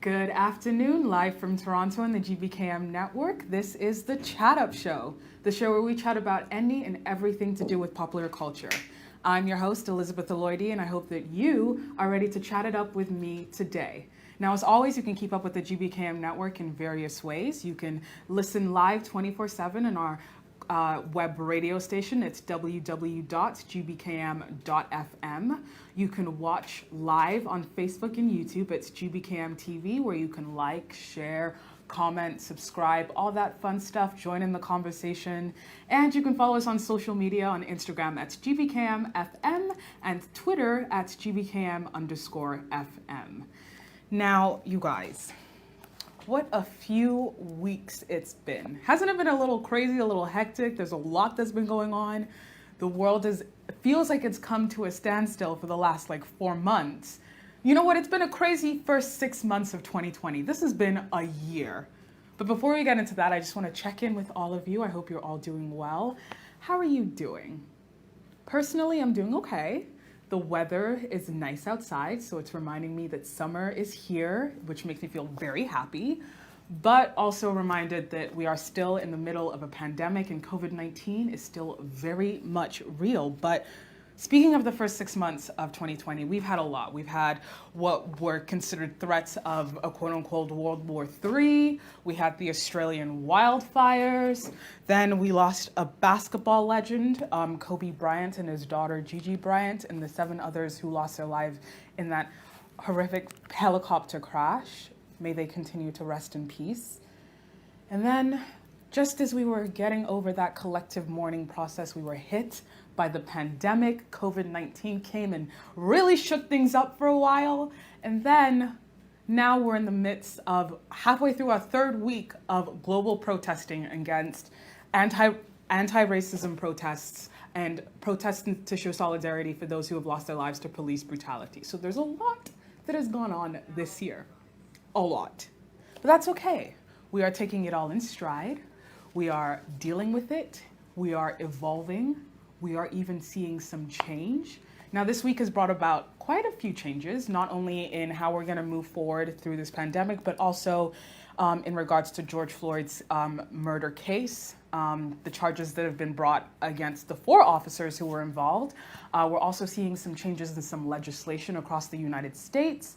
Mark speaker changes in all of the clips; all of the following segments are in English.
Speaker 1: Good afternoon, live from Toronto and the GBKM network. This is the Chatt Up Show, the show where we chat about any and everything to do with popular culture. I'm your host, Elizabeth Aloyde, and I hope that you are ready to chat it up with me today. Now, as always, you can keep up with the GBKM network in various ways. You can listen live 24/7 in our web radio station. It's www.gbkm.fm. You can watch live on Facebook and YouTube. It's GBKM TV, where you can like, share, comment, subscribe, all that fun stuff. Join in the conversation. And you can follow us on social media on Instagram at GBKMFM and Twitter at GBKM_FM. Now, you guys, what a few weeks it's been. Hasn't it been a little crazy, a little hectic? There's a lot that's been going on. The world feels like it's come to a standstill for the last 4 months. You know what? It's been a crazy first 6 months of 2020. This has been a year. But before we get into that, I just want to check in with all of you. I hope you're all doing well. How are you doing? Personally, I'm doing okay. The weather is nice outside, so it's reminding me that summer is here, which makes me feel very happy, but also reminded that we are still in the middle of a pandemic and COVID-19 is still very much real. But speaking of the first 6 months of 2020, we've had a lot. We've had what were considered threats of a quote-unquote World War III. We had the Australian wildfires. Then we lost a basketball legend, Kobe Bryant and his daughter Gigi Bryant, and the 7 others who lost their lives in that horrific helicopter crash. May they continue to rest in peace. And then, just as we were getting over that collective mourning process, we were hit by the pandemic. COVID-19 came and really shook things up for a while. And then now we're in the midst of halfway through our 3rd week of global protesting against anti-racism protests and protests to show solidarity for those who have lost their lives to police brutality. So there's a lot that has gone on this year. A lot. But that's okay. We are taking it all in stride. We are dealing with it. We are evolving. We are even seeing some change. Now, this week has brought about quite a few changes, not only in how we're going to move forward through this pandemic, but also in regards to George Floyd's murder case, the charges that have been brought against the 4 officers who were involved. We're also seeing some changes in some legislation across the United States.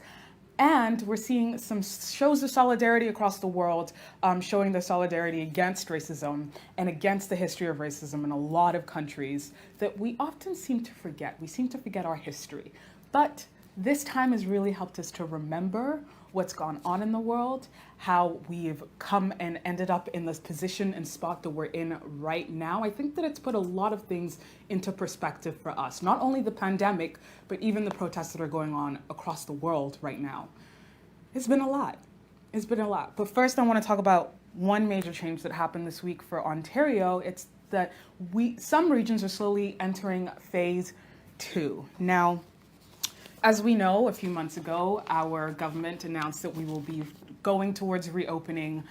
Speaker 1: And we're seeing some shows of solidarity across the world, showing their solidarity against racism and against the history of racism in a lot of countries that we often seem to forget. We seem to forget our history. But this time has really helped us to remember what's gone on in the world, how we've come and ended up in this position and spot that we're in right now. I think that it's put a lot of things into perspective for us, not only the pandemic, but even the protests that are going on across the world right now. It's been a lot. It's been a lot. But first, I want to talk about one major change that happened this week for Ontario. It's that some regions are slowly entering phase 2. Now, as we know, a few months ago, our government announced that we will be going towards reopening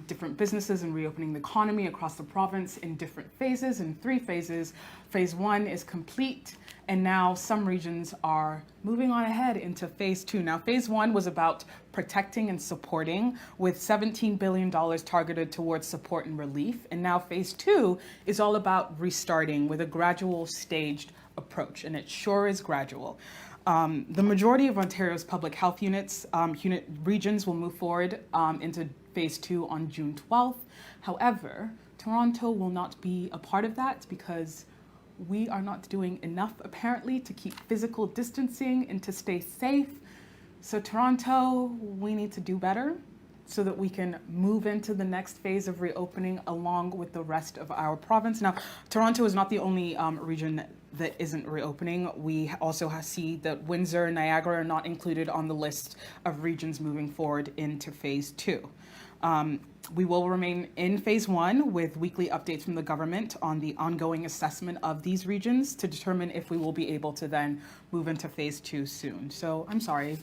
Speaker 1: different businesses and reopening the economy across the province in different phases, in 3 phases. Phase 1 is complete, and now some regions are moving on ahead into phase 2. Now, phase 1 was about protecting and supporting, with $17 billion targeted towards support and relief. And now phase 2 is all about restarting with a gradual, staged approach, and it sure is gradual. The majority of Ontario's public health regions will move forward into phase 2 on June 12th. However, Toronto will not be a part of that because we are not doing enough, apparently, to keep physical distancing and to stay safe. So Toronto, we need to do better so that we can move into the next phase of reopening along with the rest of our province. Now, Toronto is not the only region that isn't reopening. We also see that Windsor and Niagara are not included on the list of regions moving forward into phase 2. We will remain in phase 1 with weekly updates from the government on the ongoing assessment of these regions to determine if we will be able to then move into phase 2 soon. So I'm sorry,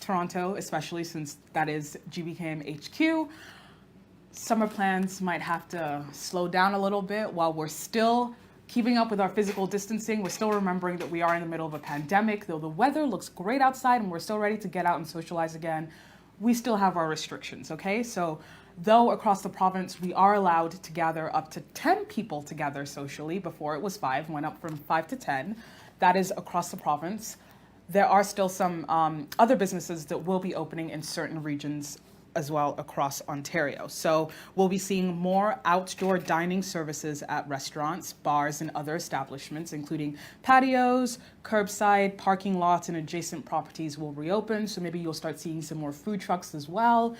Speaker 1: Toronto, especially since that is GBKM HQ, summer plans might have to slow down a little bit while we're still keeping up with our physical distancing. We're still remembering that we are in the middle of a pandemic. Though the weather looks great outside and we're still ready to get out and socialize again, we still have our restrictions, okay? So though across the province we are allowed to gather up to 10 people together socially, before it was 5, went up from 5 to 10, that is across the province. There are still some other businesses that will be opening in certain regions as well across Ontario. So we'll be seeing more outdoor dining services at restaurants, bars, and other establishments, including patios, curbside, parking lots, and adjacent properties will reopen. So maybe you'll start seeing some more food trucks as well.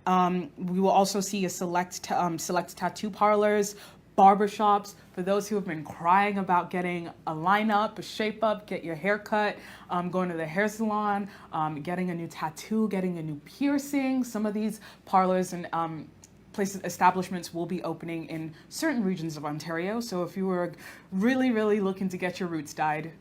Speaker 1: We will also see a select tattoo parlors, barbershops, for those who have been crying about getting a lineup, a shape up, get your hair cut, going to the hair salon, getting a new tattoo, getting a new piercing. Some of these parlors and establishments will be opening in certain regions of Ontario. So if you were really, really looking to get your roots dyed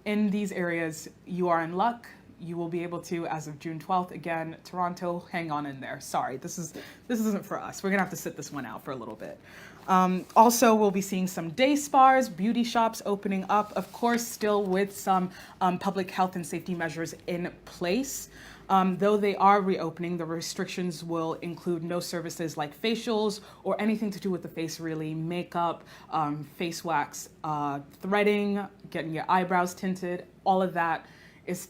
Speaker 1: in these areas, you are in luck. You will be able to, as of June 12th. Again, Toronto, hang on in there. Sorry, this isn't for us. We're gonna have to sit this one out for a little bit. Also, we'll be seeing some day spas, beauty shops opening up, of course, still with some public health and safety measures in place. Though they are reopening, the restrictions will include no services like facials or anything to do with the face, really, makeup, face wax, threading, getting your eyebrows tinted, all of that.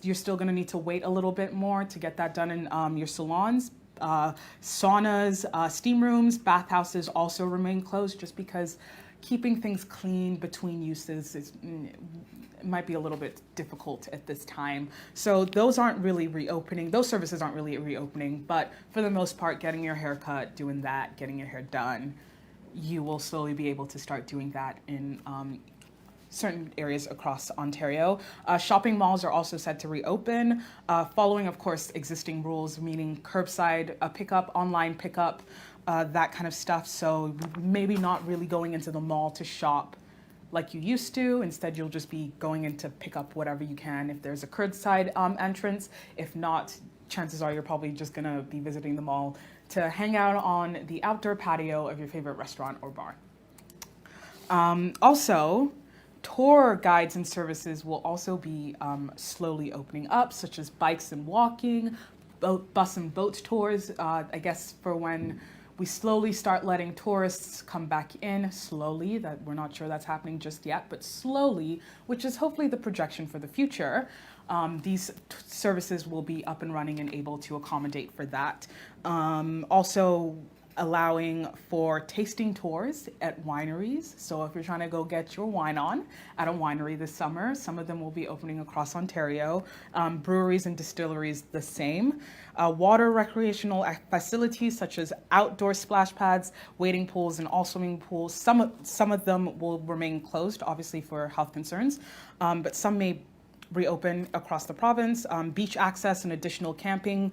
Speaker 1: You're still going to need to wait a little bit more to get that done in your salons. Saunas, steam rooms, bathhouses also remain closed, just because keeping things clean between uses it might be a little bit difficult at this time. So those aren't really reopening. Those services aren't really reopening, but for the most part, getting your hair cut, doing that, getting your hair done, you will slowly be able to start doing that in certain areas across Ontario. Shopping malls are also set to reopen, following, of course, existing rules, meaning curbside pickup, online pickup, that kind of stuff. So maybe not really going into the mall to shop like you used to. Instead, you'll just be going in to pick up whatever you can if there's a curbside entrance. If not, chances are you're probably just gonna be visiting the mall to hang out on the outdoor patio of your favorite restaurant or bar. Also, tour guides and services will also be slowly opening up, such as bikes and walking, bus and boat tours, I guess for when we slowly start letting tourists come back in, slowly, that we're not sure that's happening just yet, but slowly, which is hopefully the projection for the future. These services will be up and running and able to accommodate for that. Also, allowing for tasting tours at wineries. So if you're trying to go get your wine on at a winery this summer, some of them will be opening across Ontario. Breweries and distilleries the same. Water recreational facilities such as outdoor splash pads, wading pools, and all swimming pools. Some of them will remain closed, obviously for health concerns, but some may reopen across the province. Beach access and additional camping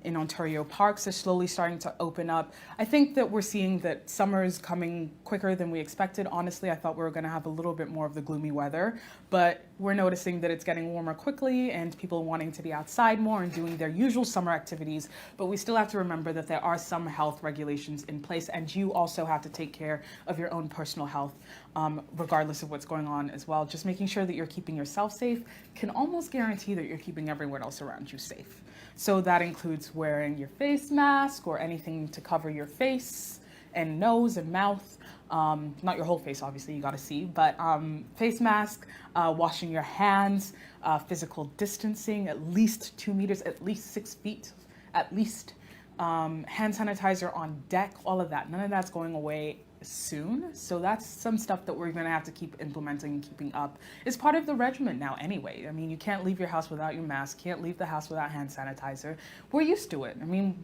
Speaker 1: in Ontario parks are slowly starting to open up. I think that we're seeing that summer is coming quicker than we expected. Honestly, I thought we were going to have a little bit more of the gloomy weather, but we're noticing that it's getting warmer quickly and people wanting to be outside more and doing their usual summer activities. But we still have to remember that there are some health regulations in place, and you also have to take care of your own personal health, regardless of what's going on as well. Just making sure that you're keeping yourself safe can almost guarantee that you're keeping everyone else around you safe. So that includes wearing your face mask or anything to cover your face and nose and mouth. Not your whole face, obviously, you gotta see, but face mask, washing your hands, physical distancing, at least 2 meters, at least 6 feet, at least. Hand sanitizer on deck, all of that. None of that's going away soon. So that's some stuff that we're going to have to keep implementing and keeping up. It's part of the regimen now anyway. I mean, you can't leave your house without your mask, can't leave the house without hand sanitizer. We're used to it. I mean,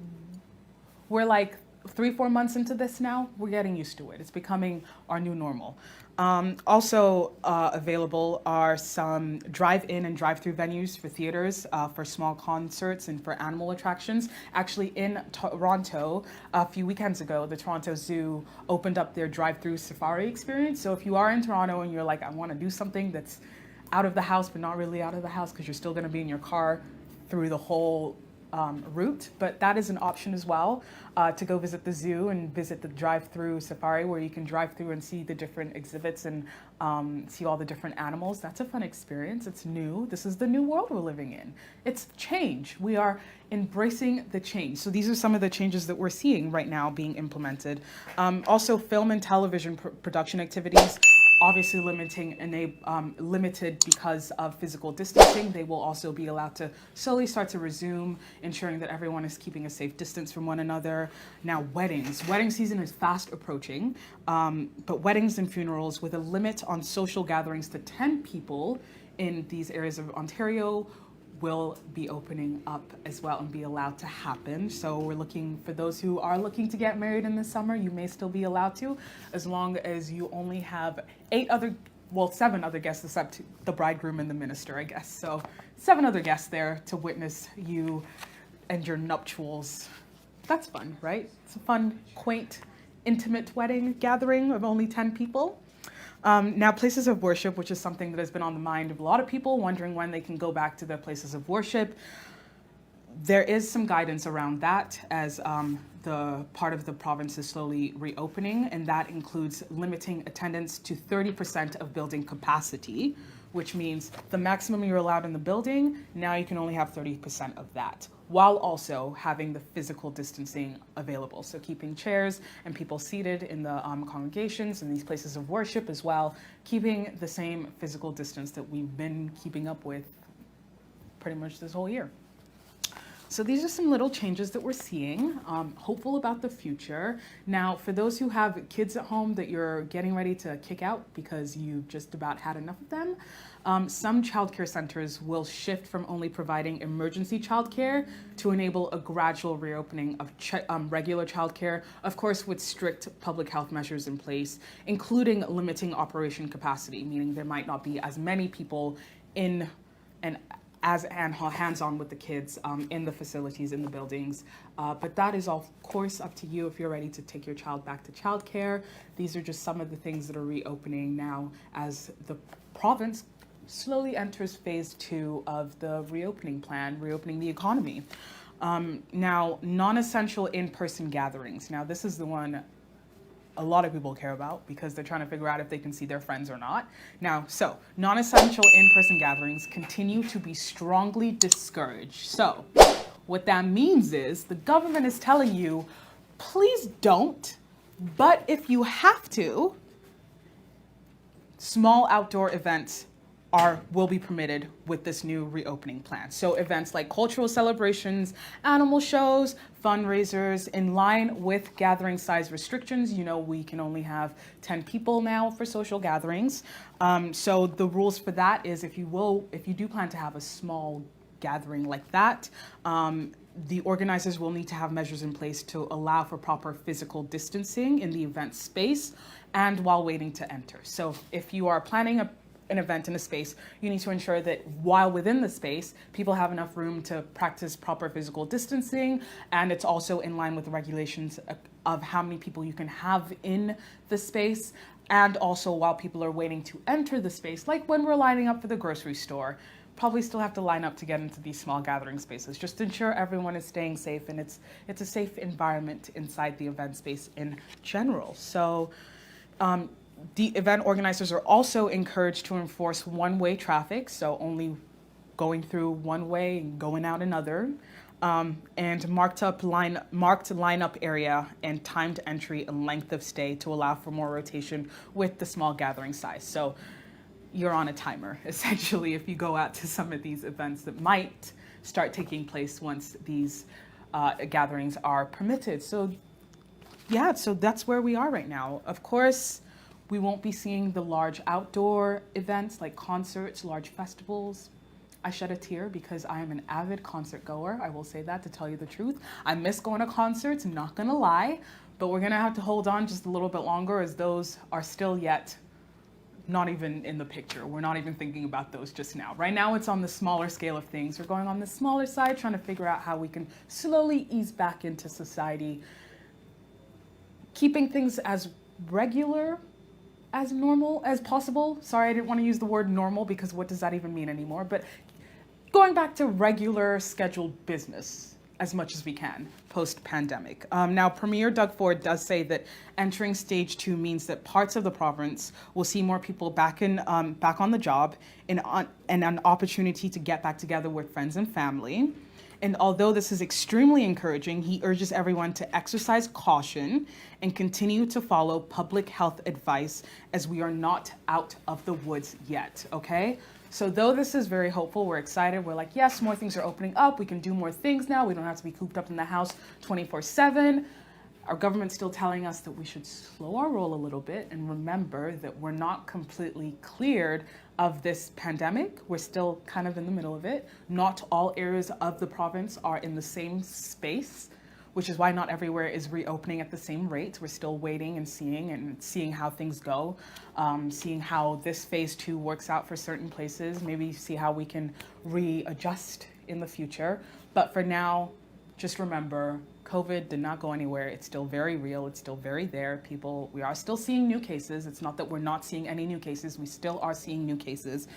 Speaker 1: we're like 3-4 months into this now. We're getting used to it. It's becoming our new normal. Also available are some drive-in and drive-through venues for theaters, for small concerts, and for animal attractions. Actually, in Toronto, a few weekends ago, the Toronto Zoo opened up their drive-through safari experience. So if you are in Toronto and you're like, I want to do something that's out of the house, but not really out of the house because you're still going to be in your car through the whole route, but that is an option as well, to go visit the zoo and visit the drive-through safari where you can drive through and see the different exhibits and see all the different animals. That's a fun experience. It's new. This is the new world we're living in. It's change. We are embracing the change. So these are some of the changes that we're seeing right now being implemented. Also, film and television production activities, obviously limited because of physical distancing. They will also be allowed to slowly start to resume, ensuring that everyone is keeping a safe distance from one another. Now, weddings. Wedding season is fast approaching, but weddings and funerals with a limit on social gatherings to 10 people in these areas of Ontario will be opening up as well and be allowed to happen. So we're looking for those who are looking to get married in the summer. You may still be allowed to, as long as you only have 7 other guests except the bridegroom and the minister, I guess. So 7 other guests there to witness you and your nuptials. That's fun, right? It's a fun, quaint, intimate wedding gathering of only 10 people. Now, places of worship, which is something that has been on the mind of a lot of people, wondering when they can go back to their places of worship. There is some guidance around that as the part of the province is slowly reopening, and that includes limiting attendance to 30% of building capacity, which means the maximum you're allowed in the building, now you can only have 30% of that, while also having the physical distancing available. So keeping chairs and people seated in the congregations and these places of worship as well, keeping the same physical distance that we've been keeping up with pretty much this whole year. So these are some little changes that we're seeing, hopeful about the future. Now, for those who have kids at home that you're getting ready to kick out because you've just about had enough of them, some childcare centers will shift from only providing emergency childcare to enable a gradual reopening of regular childcare, of course with strict public health measures in place, including limiting operation capacity, meaning there might not be as many people in and hands-on with the kids in the facilities, in the buildings. But that is, of course, up to you if you're ready to take your child back to childcare. These are just some of the things that are reopening now as the province slowly enters phase 2 of the reopening plan, reopening the economy. Now, non-essential in-person gatherings. Now, this is the one a lot of people care about because they're trying to figure out if they can see their friends or not. Now, so non-essential in-person gatherings continue to be strongly discouraged. So what that means is the government is telling you, please don't, but if you have to, small outdoor events will be permitted with this new reopening plan. So events like cultural celebrations, animal shows, fundraisers, in line with gathering size restrictions. You know, we can only have 10 people now for social gatherings. So the rules for that is if you do plan to have a small gathering like that, the organizers will need to have measures in place to allow for proper physical distancing in the event space and while waiting to enter. So if you are planning an event in a space, you need to ensure that while within the space, people have enough room to practice proper physical distancing, and it's also in line with the regulations of how many people you can have in the space, and also while people are waiting to enter the space, like when we're lining up for the grocery store, probably still have to line up to get into these small gathering spaces. Just to ensure everyone is staying safe and it's a safe environment inside the event space in general. So, the event organizers are also encouraged to enforce one-way traffic, so only going through one way and going out another, and marked lineup area and timed entry and length of stay to allow for more rotation with the small gathering size. So you're on a timer, essentially, if you go out to some of these events that might start taking place once these gatherings are permitted. So yeah, so that's where we are right now. Of course, we won't be seeing the large outdoor events like concerts, large festivals. I shed a tear because I am an avid concert goer. I will say that, to tell you the truth. I miss going to concerts, I'm not gonna lie, but we're gonna have to hold on just a little bit longer as those are still yet not even in the picture. We're not even thinking about those just now. Right now it's on the smaller scale of things. We're going on the smaller side, trying to figure out how we can slowly ease back into society, keeping things as regular as normal as possible. Sorry, I didn't want to use the word normal because what does that even mean anymore? But going back to regular scheduled business as much as we can post-pandemic. Now, Premier Doug Ford does say that entering stage 2 means that parts of the province will see more people back on the job and an opportunity to get back together with friends and family. And although this is extremely encouraging, he urges everyone to exercise caution and continue to follow public health advice as we are not out of the woods yet, okay? So though this is very hopeful, we're excited, we're like, yes, more things are opening up, we can do more things now, we don't have to be cooped up in the house 24/7. Our government's still telling us that we should slow our roll a little bit and remember that we're not completely cleared of this pandemic. We're still kind of in the middle of it. Not all areas of the province are in the same space, which is why not everywhere is reopening at the same rate. We're still waiting and seeing how things go, seeing how this phase 2 works out for certain places, maybe see how we can readjust in the future. But for now, just remember, COVID did not go anywhere. It's still very real. It's still very there. We are still seeing new cases. It's not that we're not seeing any new cases. We still are seeing new cases.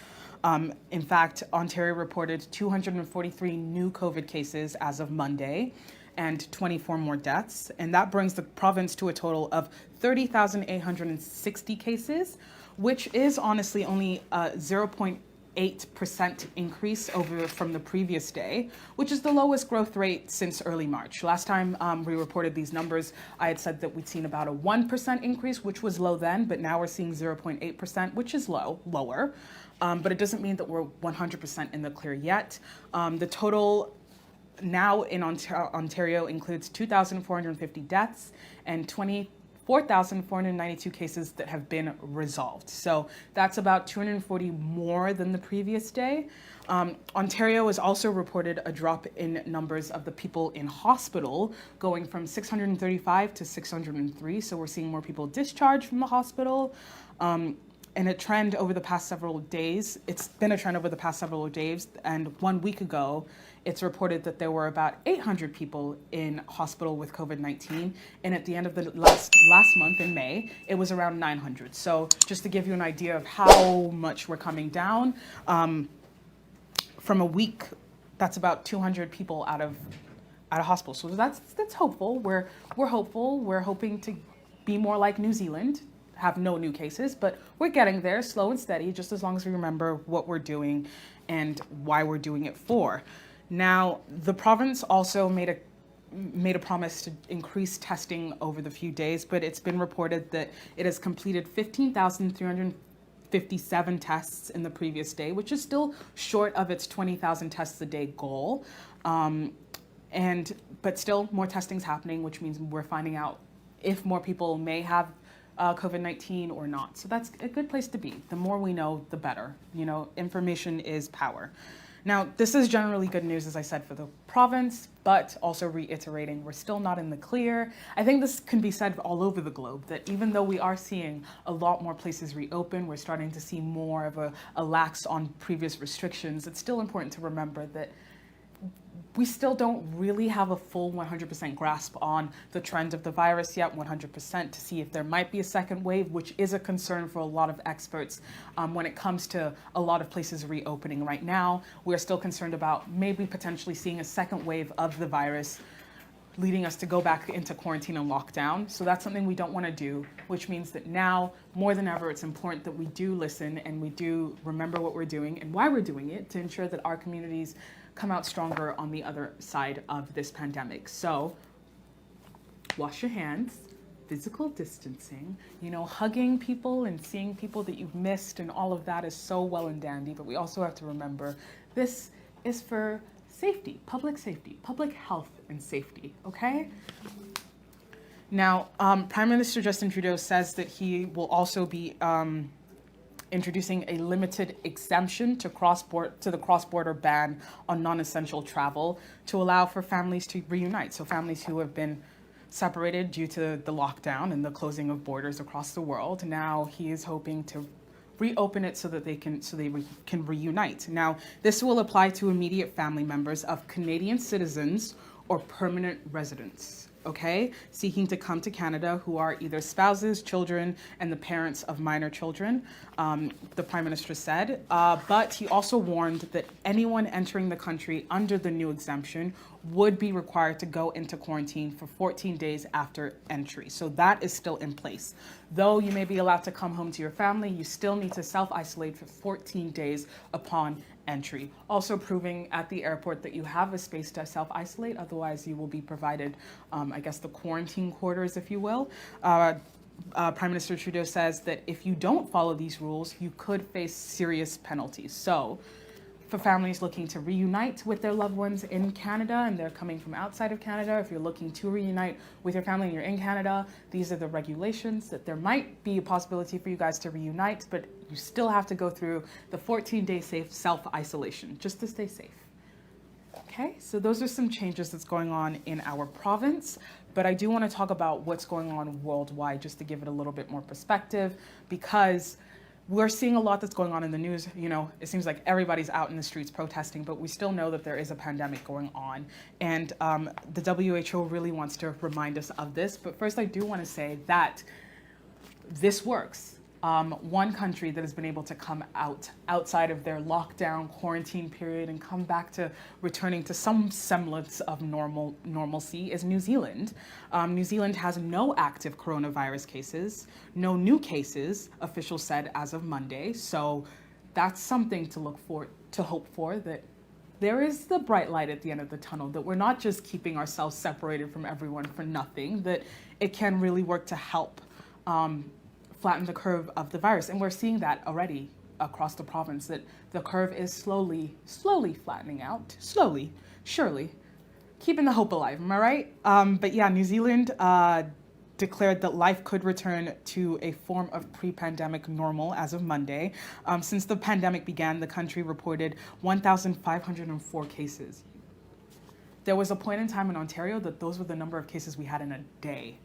Speaker 1: In fact, Ontario reported 243 new COVID cases as of Monday and 24 more deaths. And that brings the province to a total of 30,860 cases, which is honestly only 0.8% increase from the previous day, which is the lowest growth rate since early March. Last time we reported these numbers, I had said that we'd seen about a 1% increase, which was low then, but now we're seeing 0.8%, which is lower. But it doesn't mean that we're 100% in the clear yet. The total now in Ontario includes 2,450 deaths and 24,492 cases that have been resolved. So that's about 240 more than the previous day. Ontario has also reported a drop in numbers of the people in hospital, going from 635 to 603. So we're seeing more people discharged from the hospital. And a trend over the past several days. It's been a trend over the past several days. And 1 week ago, it's reported that there were about 800 people in hospital with COVID-19. And at the end of the last month in May, it was around 900. So just to give you an idea of how much we're coming down, from a week, that's about 200 people out of hospital. So that's hopeful. We're hopeful. We're hoping to be more like New Zealand, have no new cases, but we're getting there, slow and steady, just as long as we remember what we're doing and why we're doing it for. Now, the province also made a promise to increase testing over the few days, but it's been reported that it has completed 15,357 tests in the previous day, which is still short of its 20,000 tests a day goal. But still, more testing's happening, which means we're finding out if more people may have COVID-19 or not. So that's a good place to be. The more we know, the better. You know, information is power. Now, this is generally good news, as I said, for the province, but also reiterating, we're still not in the clear. I think this can be said all over the globe, that even though we are seeing a lot more places reopen, we're starting to see more of a lax on previous restrictions, it's still important to remember that we still don't really have a full 100% grasp on the trend of the virus yet, 100%, to see if there might be a second wave, which is a concern for a lot of experts when it comes to a lot of places reopening right now. We're still concerned about maybe potentially seeing a second wave of the virus, leading us to go back into quarantine and lockdown. So that's something we don't want to do, which means that now, more than ever, it's important that we do listen and we do remember what we're doing and why we're doing it to ensure that our communities come out stronger on the other side of this pandemic. So wash your hands, physical distancing, you know, hugging people and seeing people that you've missed and all of that is so well and dandy, but we also have to remember this is for safety, public health and safety, okay? Now, Prime Minister Justin Trudeau says that he will also be introducing a limited exemption to the cross-border ban on non-essential travel to allow for families to reunite. So families who have been separated due to the lockdown and the closing of borders across the world. Now he is hoping to reopen it so that they can reunite. Now, this will apply to immediate family members of Canadian citizens or permanent residents, okay, seeking to come to Canada who are either spouses, children, and the parents of minor children, the Prime Minister said. But he also warned that anyone entering the country under the new exemption would be required to go into quarantine for 14 days after entry. So that is still in place. Though you may be allowed to come home to your family, you still need to self-isolate for 14 days upon entry. Also proving at the airport that you have a space to self-isolate, otherwise you will be provided, I guess, the quarantine quarters, if you will. Prime Minister Trudeau says that if you don't follow these rules, you could face serious penalties. So for families looking to reunite with their loved ones in Canada and they're coming from outside of Canada, if you're looking to reunite with your family and you're in Canada, these are the regulations that there might be a possibility for you guys to reunite, but you still have to go through the 14-day safe self-isolation just to stay safe. Okay, so those are some changes that's going on in our province, but I do want to talk about what's going on worldwide just to give it a little bit more perspective, because we're seeing a lot that's going on in the news. You know, it seems like everybody's out in the streets protesting, but we still know that there is a pandemic going on. And the WHO really wants to remind us of this. But first, I do want to say that this works. One country that has been able to come outside of their lockdown quarantine period and come back to returning to some semblance of normalcy is New Zealand. New Zealand has no active coronavirus cases, no new cases, officials said as of Monday. So that's something to hope for, that there is the bright light at the end of the tunnel, that we're not just keeping ourselves separated from everyone for nothing, that it can really work to help flatten the curve of the virus. And we're seeing that already across the province, that the curve is slowly flattening out, slowly, surely, keeping the hope alive, am I right? But yeah, New Zealand declared that life could return to a form of pre-pandemic normal as of Monday. Since the pandemic began, the country reported 1,504 cases. There was a point in time in Ontario that those were the number of cases we had in a day.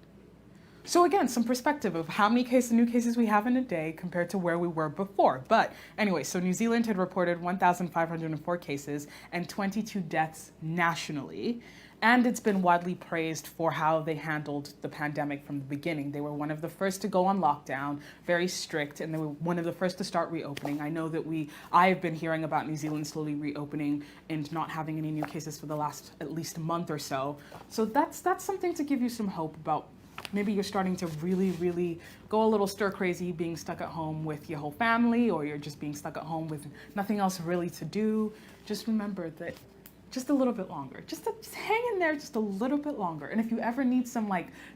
Speaker 1: So again, some perspective of how many new cases we have in a day compared to where we were before. But anyway, so New Zealand had reported 1,504 cases and 22 deaths nationally. And it's been widely praised for how they handled the pandemic from the beginning. They were one of the first to go on lockdown, very strict, and they were one of the first to start reopening. I know that I have been hearing about New Zealand slowly reopening and not having any new cases for the last at least month or so. So that's something to give you some hope about. Maybe you're starting to really go a little stir crazy being stuck at home with your whole family, or you're just being stuck at home with nothing else really to do. Just remember that just a little bit longer, just hang in there just a little bit longer. And if you ever need some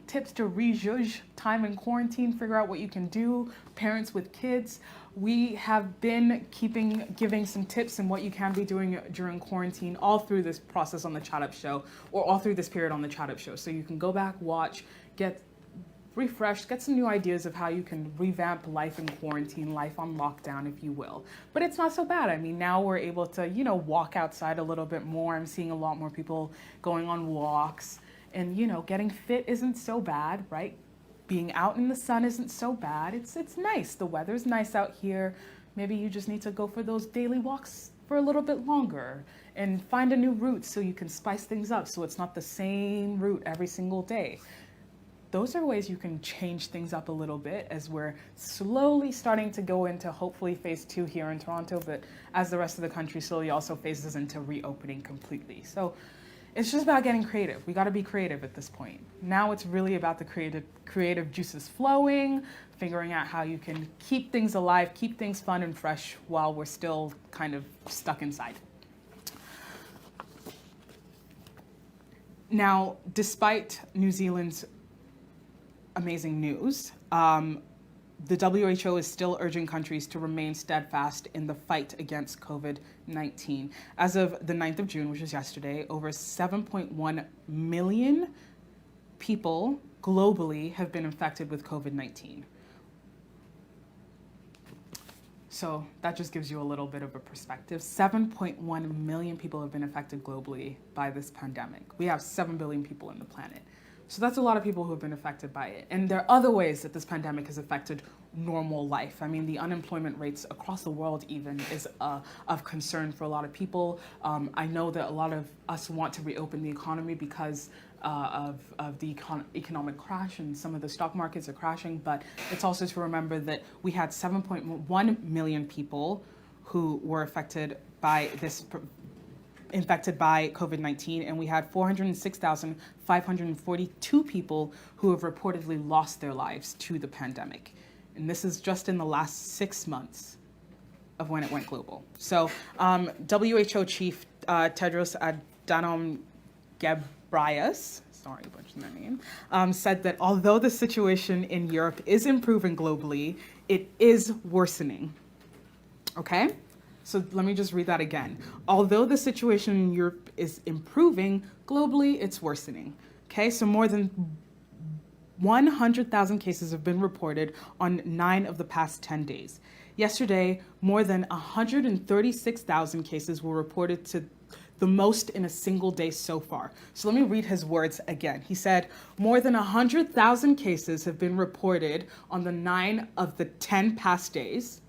Speaker 1: tips to rejudge time in quarantine, figure out what you can do, parents with kids, we have been giving some tips and what you can be doing during quarantine all through this process on the Chatt Up Show, or all through this period on the Chatt Up Show. So you can go back, watch, get refreshed, get some new ideas of how you can revamp life in quarantine, life on lockdown, if you will. But it's not so bad. I mean, now we're able to, walk outside a little bit more. I'm seeing a lot more people going on walks, and, getting fit isn't so bad, right? Being out in the sun isn't so bad. It's nice. The weather's nice out here. Maybe you just need to go for those daily walks for a little bit longer and find a new route so you can spice things up so it's not the same route every single day. Those are ways you can change things up a little bit as we're slowly starting to go into hopefully phase 2 here in Toronto, but as the rest of the country slowly also phases into reopening completely. So it's just about getting creative. We got to be creative at this point. Now it's really about the creative juices flowing, figuring out how you can keep things alive, keep things fun and fresh while we're still kind of stuck inside. Now, despite New Zealand's amazing news, the WHO is still urging countries to remain steadfast in the fight against COVID-19. As of the 9th of June, which was yesterday, over 7.1 million people globally have been infected with COVID-19. So that just gives you a little bit of a perspective. 7.1 million people have been affected globally by this pandemic. We have 7 billion people on the planet. So that's a lot of people who have been affected by it. And there are other ways that this pandemic has affected normal life. I mean, the unemployment rates across the world even is of concern for a lot of people. I know that a lot of us want to reopen the economy because of the economic crash, and some of the stock markets are crashing, but it's also to remember that we had 7.1 million people who were affected by this infected by COVID-19, and we had 406,542 people who have reportedly lost their lives to the pandemic. And this is just in the last 6 months of when it went global. So WHO Chief Tedros Adhanom Ghebreyesus, sorry, I butchered that name, said that although the situation in Europe is improving globally, it is worsening. Okay? So let me just read that again. Although the situation in Europe is improving, globally it's worsening. Okay, so more than 100,000 cases have been reported on 9 of the past 10 days. Yesterday, more than 136,000 cases were reported, to the most in a single day so far. So let me read his words again. He said, more than 100,000 cases have been reported on the 9 of the 10 past days.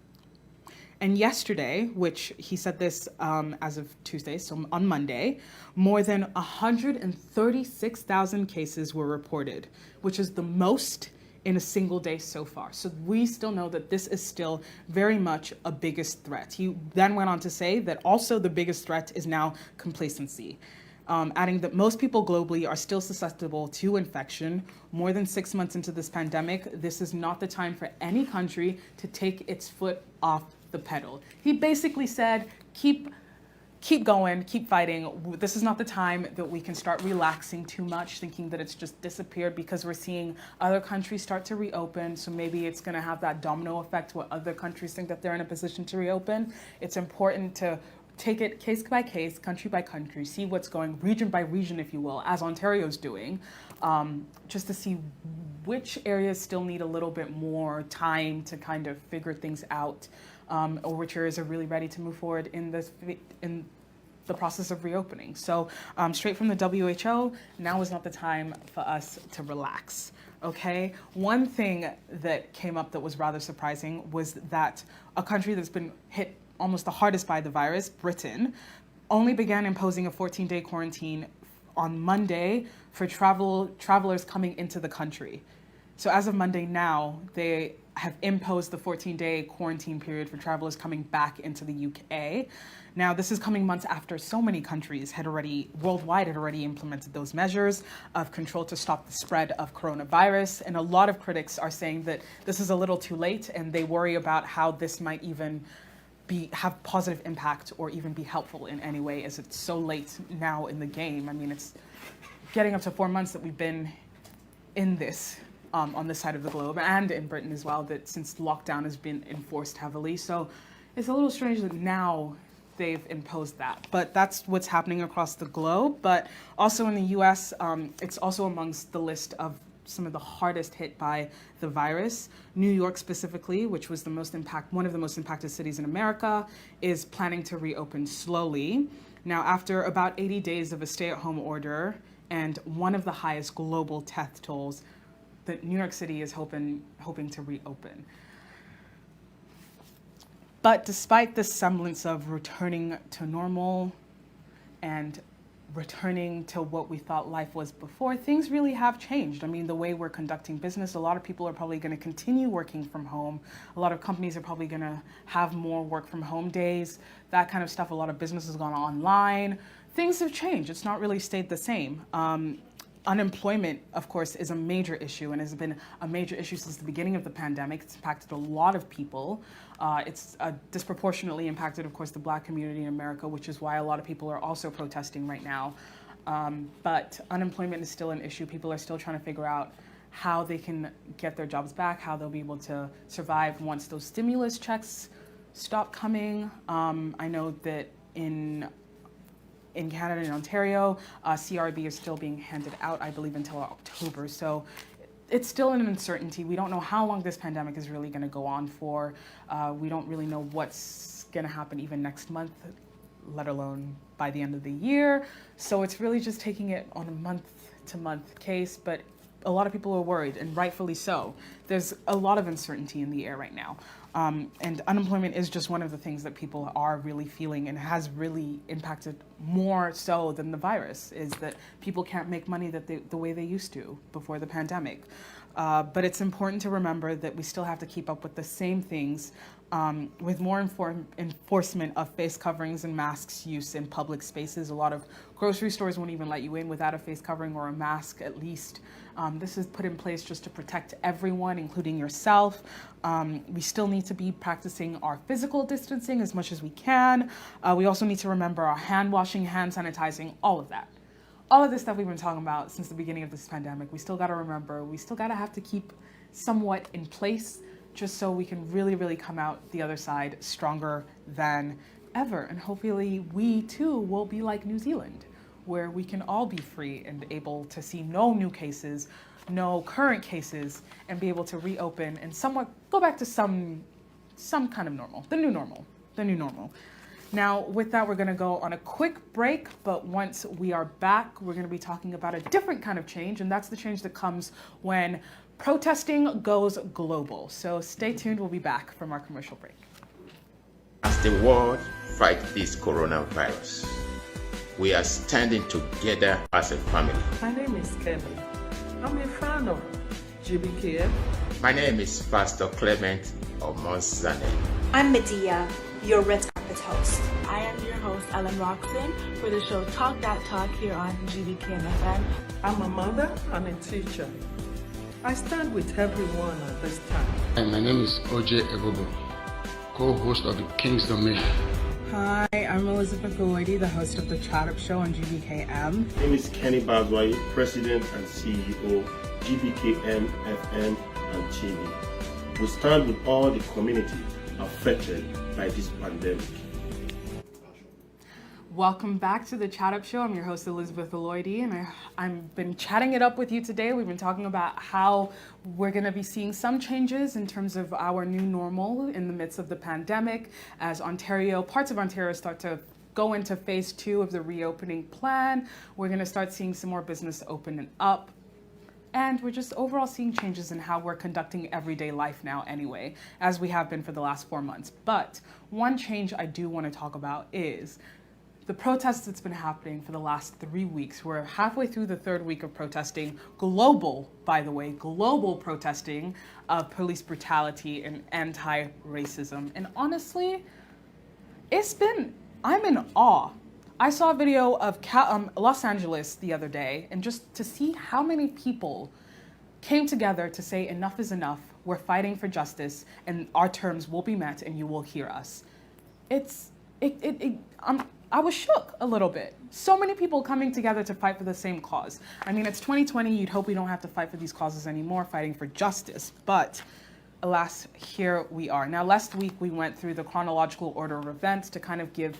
Speaker 1: And yesterday, which he said this as of Tuesday, so on Monday, more than 136,000 cases were reported, which is the most in a single day so far. So we still know that this is still very much a biggest threat. He then went on to say that also the biggest threat is now complacency, adding that most people globally are still susceptible to infection. More than 6 months into this pandemic, this is not the time for any country to take its foot off the pedal. He basically said, keep going, keep fighting. This is not the time that we can start relaxing too much, thinking that it's just disappeared, because we're seeing other countries start to reopen. So maybe it's going to have that domino effect where other countries think that they're in a position to reopen. It's important to take it case by case, country by country, see what's going region by region, if you will, as Ontario's doing, just to see which areas still need a little bit more time to kind of figure things out, or which areas are really ready to move forward in the process of reopening. So straight from the WHO, now is not the time for us to relax. Okay, one thing that came up that was rather surprising was that a country that's been hit almost the hardest by the virus, Britain, only began imposing a 14-day quarantine on Monday for travelers coming into the country. So as of Monday now, they have imposed the 14-day quarantine period for travelers coming back into the UK. Now, this is coming months after so many countries worldwide had already implemented those measures of control to stop the spread of coronavirus. And a lot of critics are saying that this is a little too late, and they worry about how this might even have positive impact or even be helpful in any way, as it's so late now in the game. I mean, it's getting up to 4 months that we've been in this on this side of the globe, and in Britain as well, that since lockdown has been enforced heavily. So it's a little strange that now they've imposed that, but that's what's happening across the globe. But also in the US, it's also amongst the list of some of the hardest hit by the virus. New York specifically, which was one of the most impacted cities in America, is planning to reopen slowly. Now, after about 80 days of a stay-at-home order and one of the highest global death tolls, that New York City is hoping to reopen. But despite this semblance of returning to normal and returning to what we thought life was before, things really have changed. I mean, the way we're conducting business, a lot of people are probably going to continue working from home. A lot of companies are probably going to have more work from home days, that kind of stuff. A lot of business has gone online. Things have changed. It's not really stayed the same. Unemployment, of course, is a major issue and has been a major issue since the beginning of the pandemic. It's impacted a lot of people. It's disproportionately impacted, of course, the Black community in America, which is why a lot of people are also protesting right now. But unemployment is still an issue. People are still trying to figure out how they can get their jobs back, how they'll be able to survive once those stimulus checks stop coming. I know that in Canada and Ontario, CRB is still being handed out, I believe, until October. So it's still an uncertainty. We don't know how long this pandemic is really going to go on for. We don't really know what's going to happen even next month, let alone by the end of the year. So it's really just taking it on a month-to-month case. But a lot of people are worried, and rightfully so. There's a lot of uncertainty in the air right now. And unemployment is just one of the things that people are really feeling, and has really impacted more so than the virus, is that people can't make money the way they used to before the pandemic. But it's important to remember that we still have to keep up with the same things with more enforcement of face coverings and masks use in public spaces. A lot of grocery stores won't even let you in without a face covering or a mask at least. This is put in place just to protect everyone, including yourself. We still need to be practicing our physical distancing as much as we can. We also need to remember our hand washing, hand sanitizing, all of that. All of this stuff we've been talking about since the beginning of this pandemic, we still got to remember, we still got to have to keep somewhat in place just so we can really, really come out the other side stronger than ever. And hopefully we too will be like New Zealand, where we can all be free and able to see no new cases, no current cases, and be able to reopen and somewhat go back to some kind of normal, the new normal. Now, with that, we're going to go on a quick break, but once we are back, we're going to be talking about a different kind of change, and that's the change that comes when protesting goes global. So stay tuned, we'll be back from our commercial break.
Speaker 2: As the world fights this coronavirus, we are standing together as a family.
Speaker 3: My name is Kevin. I'm a fan of GBKM.
Speaker 2: My name is Pastor Clement Omozane.
Speaker 4: I'm Medea, your red carpet host.
Speaker 5: I am your host, Ellen Roxon, for the show Talk That Talk here on GBKM FM.
Speaker 3: I'm a mother and a teacher. I stand with everyone at this time.
Speaker 6: And my name is OJ Ebobo, co-host of the King's Domain.
Speaker 1: Hi, I'm Elizabeth Galoidi, the host of the Chatt Up Show on GBKM.
Speaker 7: My name is Kenny Bazwai, President and CEO, GBKM FM and TV. We stand with all the community affected by this pandemic.
Speaker 1: Welcome back to the Chatt Up Show. I'm your host, Elizabeth Galoidi, and I've been chatting it up with you today. We've been talking about how we're going to be seeing some changes in terms of our new normal in the midst of the pandemic as parts of Ontario start to go into phase 2 of the reopening plan. We're going to start seeing some more business opening up. And we're just overall seeing changes in how we're conducting everyday life now anyway, as we have been for the last 4 months. But one change I do want to talk about is the protests that's been happening for the last 3 weeks. We're halfway through the 3rd week of protesting, global protesting of police brutality and anti-racism. And honestly, I'm in awe. I saw a video of Los Angeles the other day, and just to see how many people came together to say enough is enough, we're fighting for justice, and our terms will be met, and you will hear us. I was shook a little bit. So many people coming together to fight for the same cause. I mean, it's 2020, you'd hope we don't have to fight for these causes anymore, fighting for justice, but alas, here we are. Now, last week we went through the chronological order of events to kind of give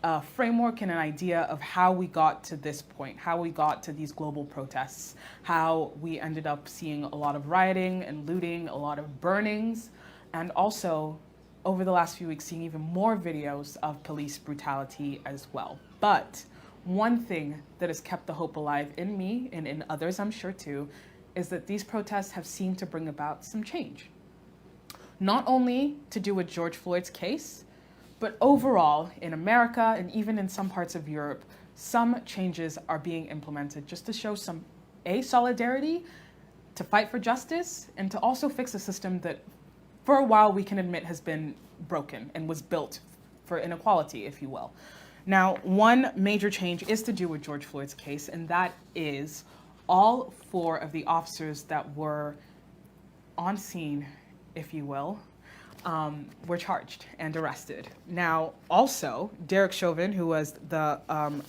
Speaker 1: a framework and an idea of how we got to this point, how we got to these global protests, how we ended up seeing a lot of rioting and looting, a lot of burnings, and also over the last few weeks seeing even more videos of police brutality as well. But one thing that has kept the hope alive in me and in others, I'm sure too, is that these protests have seemed to bring about some change. Not only to do with George Floyd's case, but overall, in America and even in some parts of Europe, some changes are being implemented just to show some solidarity, to fight for justice, and to also fix a system that for a while we can admit has been broken and was built for inequality, if you will. Now, one major change is to do with George Floyd's case, and that is all 4 of the officers that were on scene, if you will, were charged and arrested. Now, also, Derek Chauvin, who was the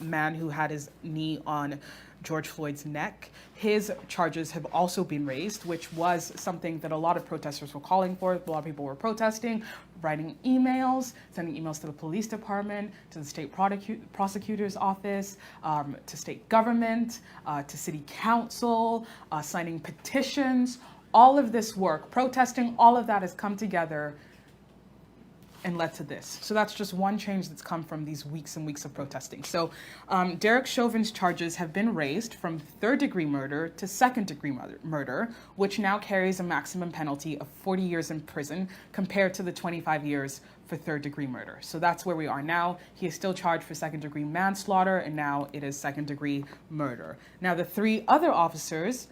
Speaker 1: man who had his knee on George Floyd's neck, his charges have also been raised, which was something that a lot of protesters were calling for. A lot of people were protesting, writing emails, sending emails to the police department, to the state prosecutor's office, to state government, to city council, signing petitions. All of this work, protesting, all of that has come together and led to this. So that's just one change that's come from these weeks and weeks of protesting. So Derek Chauvin's charges have been raised from 3rd-degree murder to 2nd-degree murder, which now carries a maximum penalty of 40 years in prison compared to the 25 years for 3rd-degree murder. So that's where we are now. He is still charged for 2nd-degree manslaughter, and now it is 2nd-degree murder. Now, the 3 other officers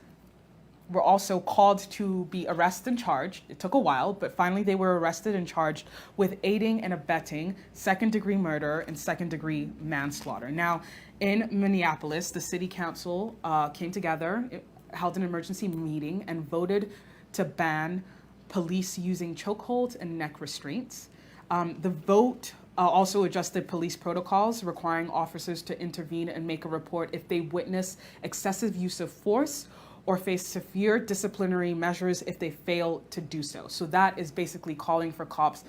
Speaker 1: were also called to be arrested and charged. It took a while, but finally they were arrested and charged with aiding and abetting second-degree murder and second-degree manslaughter. Now, in Minneapolis, the city council came together, held an emergency meeting, and voted to ban police using chokeholds and neck restraints. The vote also adjusted police protocols, requiring officers to intervene and make a report if they witness excessive use of force or face severe disciplinary measures if they fail to do so. So that is basically calling for cops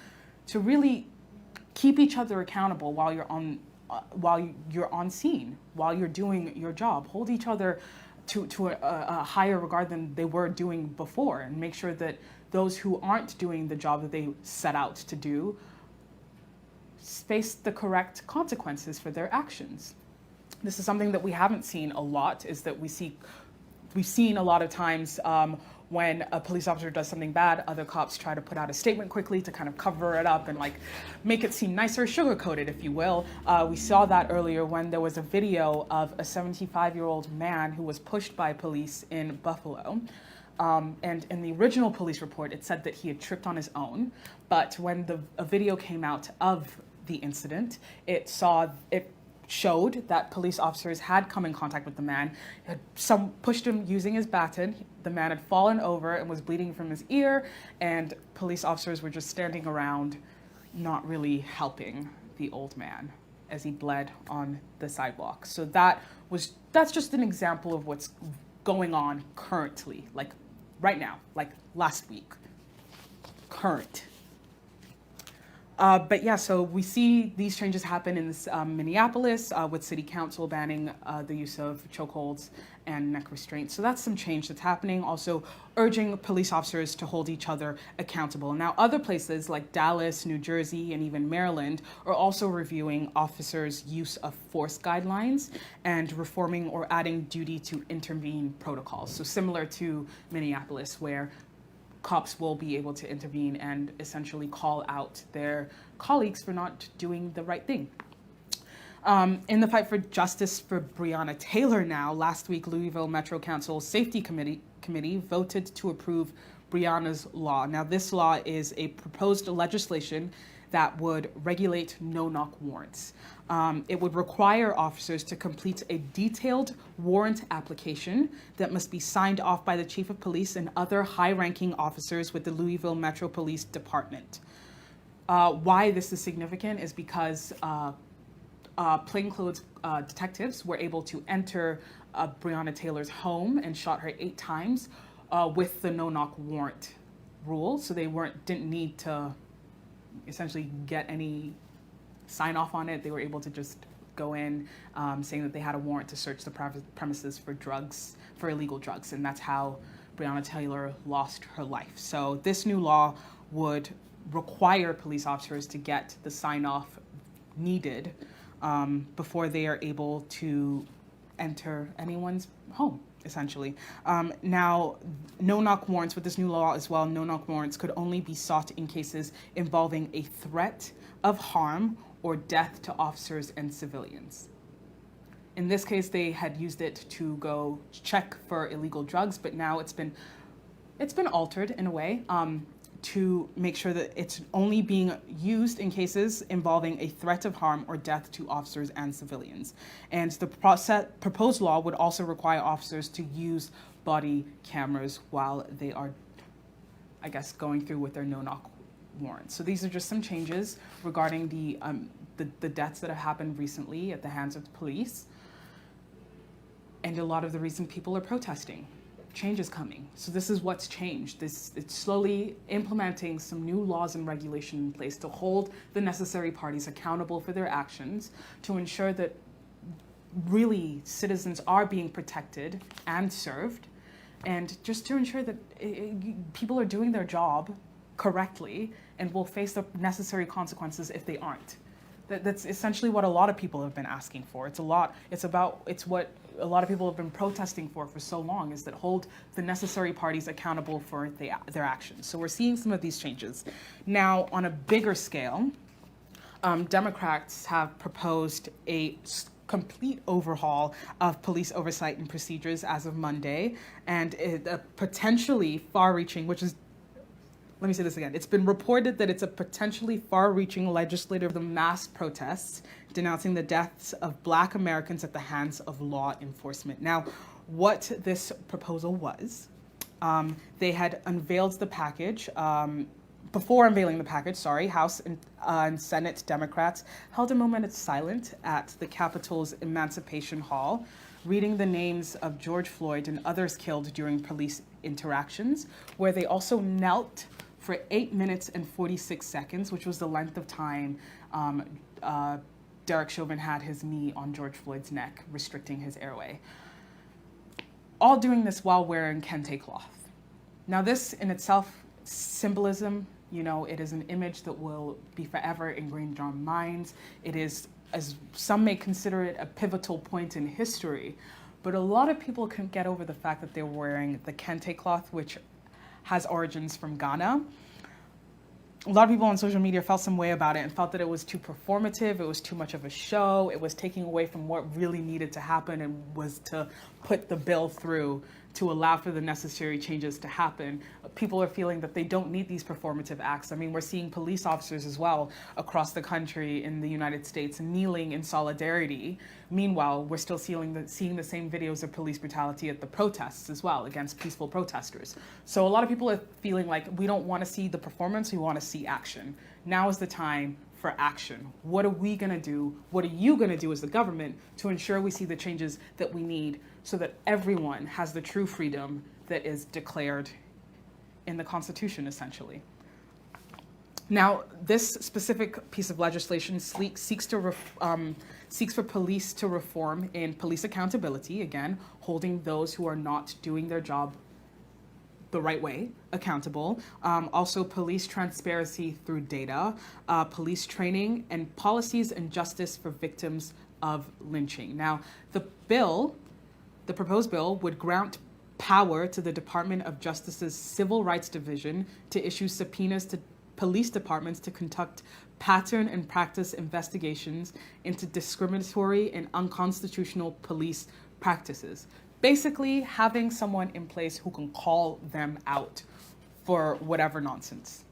Speaker 1: to really keep each other accountable while you're on scene, while you're doing your job. Hold each other to a higher regard than they were doing before, and make sure that those who aren't doing the job that they set out to do face the correct consequences for their actions. This is something that we haven't seen a lot, is that we've seen a lot of times when a police officer does something bad, other cops try to put out a statement quickly to kind of cover it up and like make it seem nicer, sugarcoated, if you will. We saw that earlier when there was a video of a 75-year-old man who was pushed by police in Buffalo. And in the original police report, it said that he had tripped on his own. But when a video came out of the incident, it showed that police officers had come in contact with the man. Some pushed him using his baton. The man had fallen over and was bleeding from his ear, and police officers were just standing around, not really helping the old man as he bled on the sidewalk. So that's just an example of what's going on currently, like right now, like last week, current. But yeah, so we see these changes happen in this, Minneapolis with city council banning the use of chokeholds and neck restraints. So that's some change that's happening. Also urging police officers to hold each other accountable. Now, other places like Dallas, New Jersey, and even Maryland are also reviewing officers' use of force guidelines and reforming or adding duty to intervene protocols. So similar to Minneapolis, where cops will be able to intervene and essentially call out their colleagues for not doing the right thing. In the fight for justice for Breonna Taylor now, last week, Louisville Metro Council Safety Committee voted to approve Breonna's law. Now, this law is a proposed legislation that would regulate no-knock warrants. It would require officers to complete a detailed warrant application that must be signed off by the chief of police and other high-ranking officers with the Louisville Metro Police Department. Why this is significant is because plainclothes detectives were able to enter Breonna Taylor's home and shot her 8 times with the no-knock warrant rule, so they didn't need to essentially get any sign off on it. They were able to just go in saying that they had a warrant to search the premises for illegal drugs, and that's how Breonna Taylor lost her life. So this new law would require police officers to get the sign off needed before they are able to enter anyone's home, essentially. Now, no-knock warrants with this new law as well, no-knock warrants could only be sought in cases involving a threat of harm or death to officers and civilians. In this case, they had used it to go check for illegal drugs, but now it's been altered in a way to make sure that it's only being used in cases involving a threat of harm or death to officers and civilians. And the proposed law would also require officers to use body cameras while they are, I guess, going through with their no-knock warrants. So these are just some changes regarding the deaths that have happened recently at the hands of the police, and a lot of the reason people are protesting. Change is coming. So this is what's changed. It's slowly implementing some new laws and regulation in place to hold the necessary parties accountable for their actions, to ensure that really citizens are being protected and served, and just to ensure that people are doing their job correctly and will face the necessary consequences if they aren't. That's essentially what a lot of people have been asking for. It's what a lot of people have been protesting for so long, is that hold the necessary parties accountable for their actions. So we're seeing some of these changes. Now, on a bigger scale, Democrats have proposed a complete overhaul of police oversight and procedures as of Monday, and a potentially far-reaching, let me say this again. It's been reported that it's a potentially far-reaching legislative mass protests denouncing the deaths of Black Americans at the hands of law enforcement. Now, what this proposal was, they had unveiled the package. Before unveiling the package, House and Senate Democrats held a moment of silence at the Capitol's Emancipation Hall, reading the names of George Floyd and others killed during police interactions, where they also knelt for 8 minutes and 46 seconds, which was the length of time Derek Chauvin had his knee on George Floyd's neck, restricting his airway. All doing this while wearing kente cloth. Now this in itself, symbolism, it is an image that will be forever ingrained in our minds. It is, as some may consider it, a pivotal point in history. But a lot of people can't get over the fact that they're wearing the kente cloth, which has origins from Ghana. A lot of people on social media felt some way about it and felt that it was too performative, it was too much of a show, it was taking away from what really needed to happen and was to put the bill through to allow for the necessary changes to happen. People are feeling that they don't need these performative acts. I mean, we're seeing police officers as well across the country in the United States kneeling in solidarity. Meanwhile, we're still seeing the same videos of police brutality at the protests as well against peaceful protesters. So a lot of people are feeling like we don't want to see the performance, we want to see action. Now is the time for action. What are we going to do? What are you going to do as the government to ensure we see the changes that we need so that everyone has the true freedom that is declared in the Constitution, essentially? Now, this specific piece of legislation seeks for police to reform in police accountability, again, holding those who are not doing their job the right way accountable. Also police transparency through data, police training, and policies and justice for victims of lynching. Now, the proposed bill would grant power to the Department of Justice's Civil Rights Division to issue subpoenas to police departments to conduct pattern and practice investigations into discriminatory and unconstitutional police practices. Basically, having someone in place who can call them out for whatever nonsense.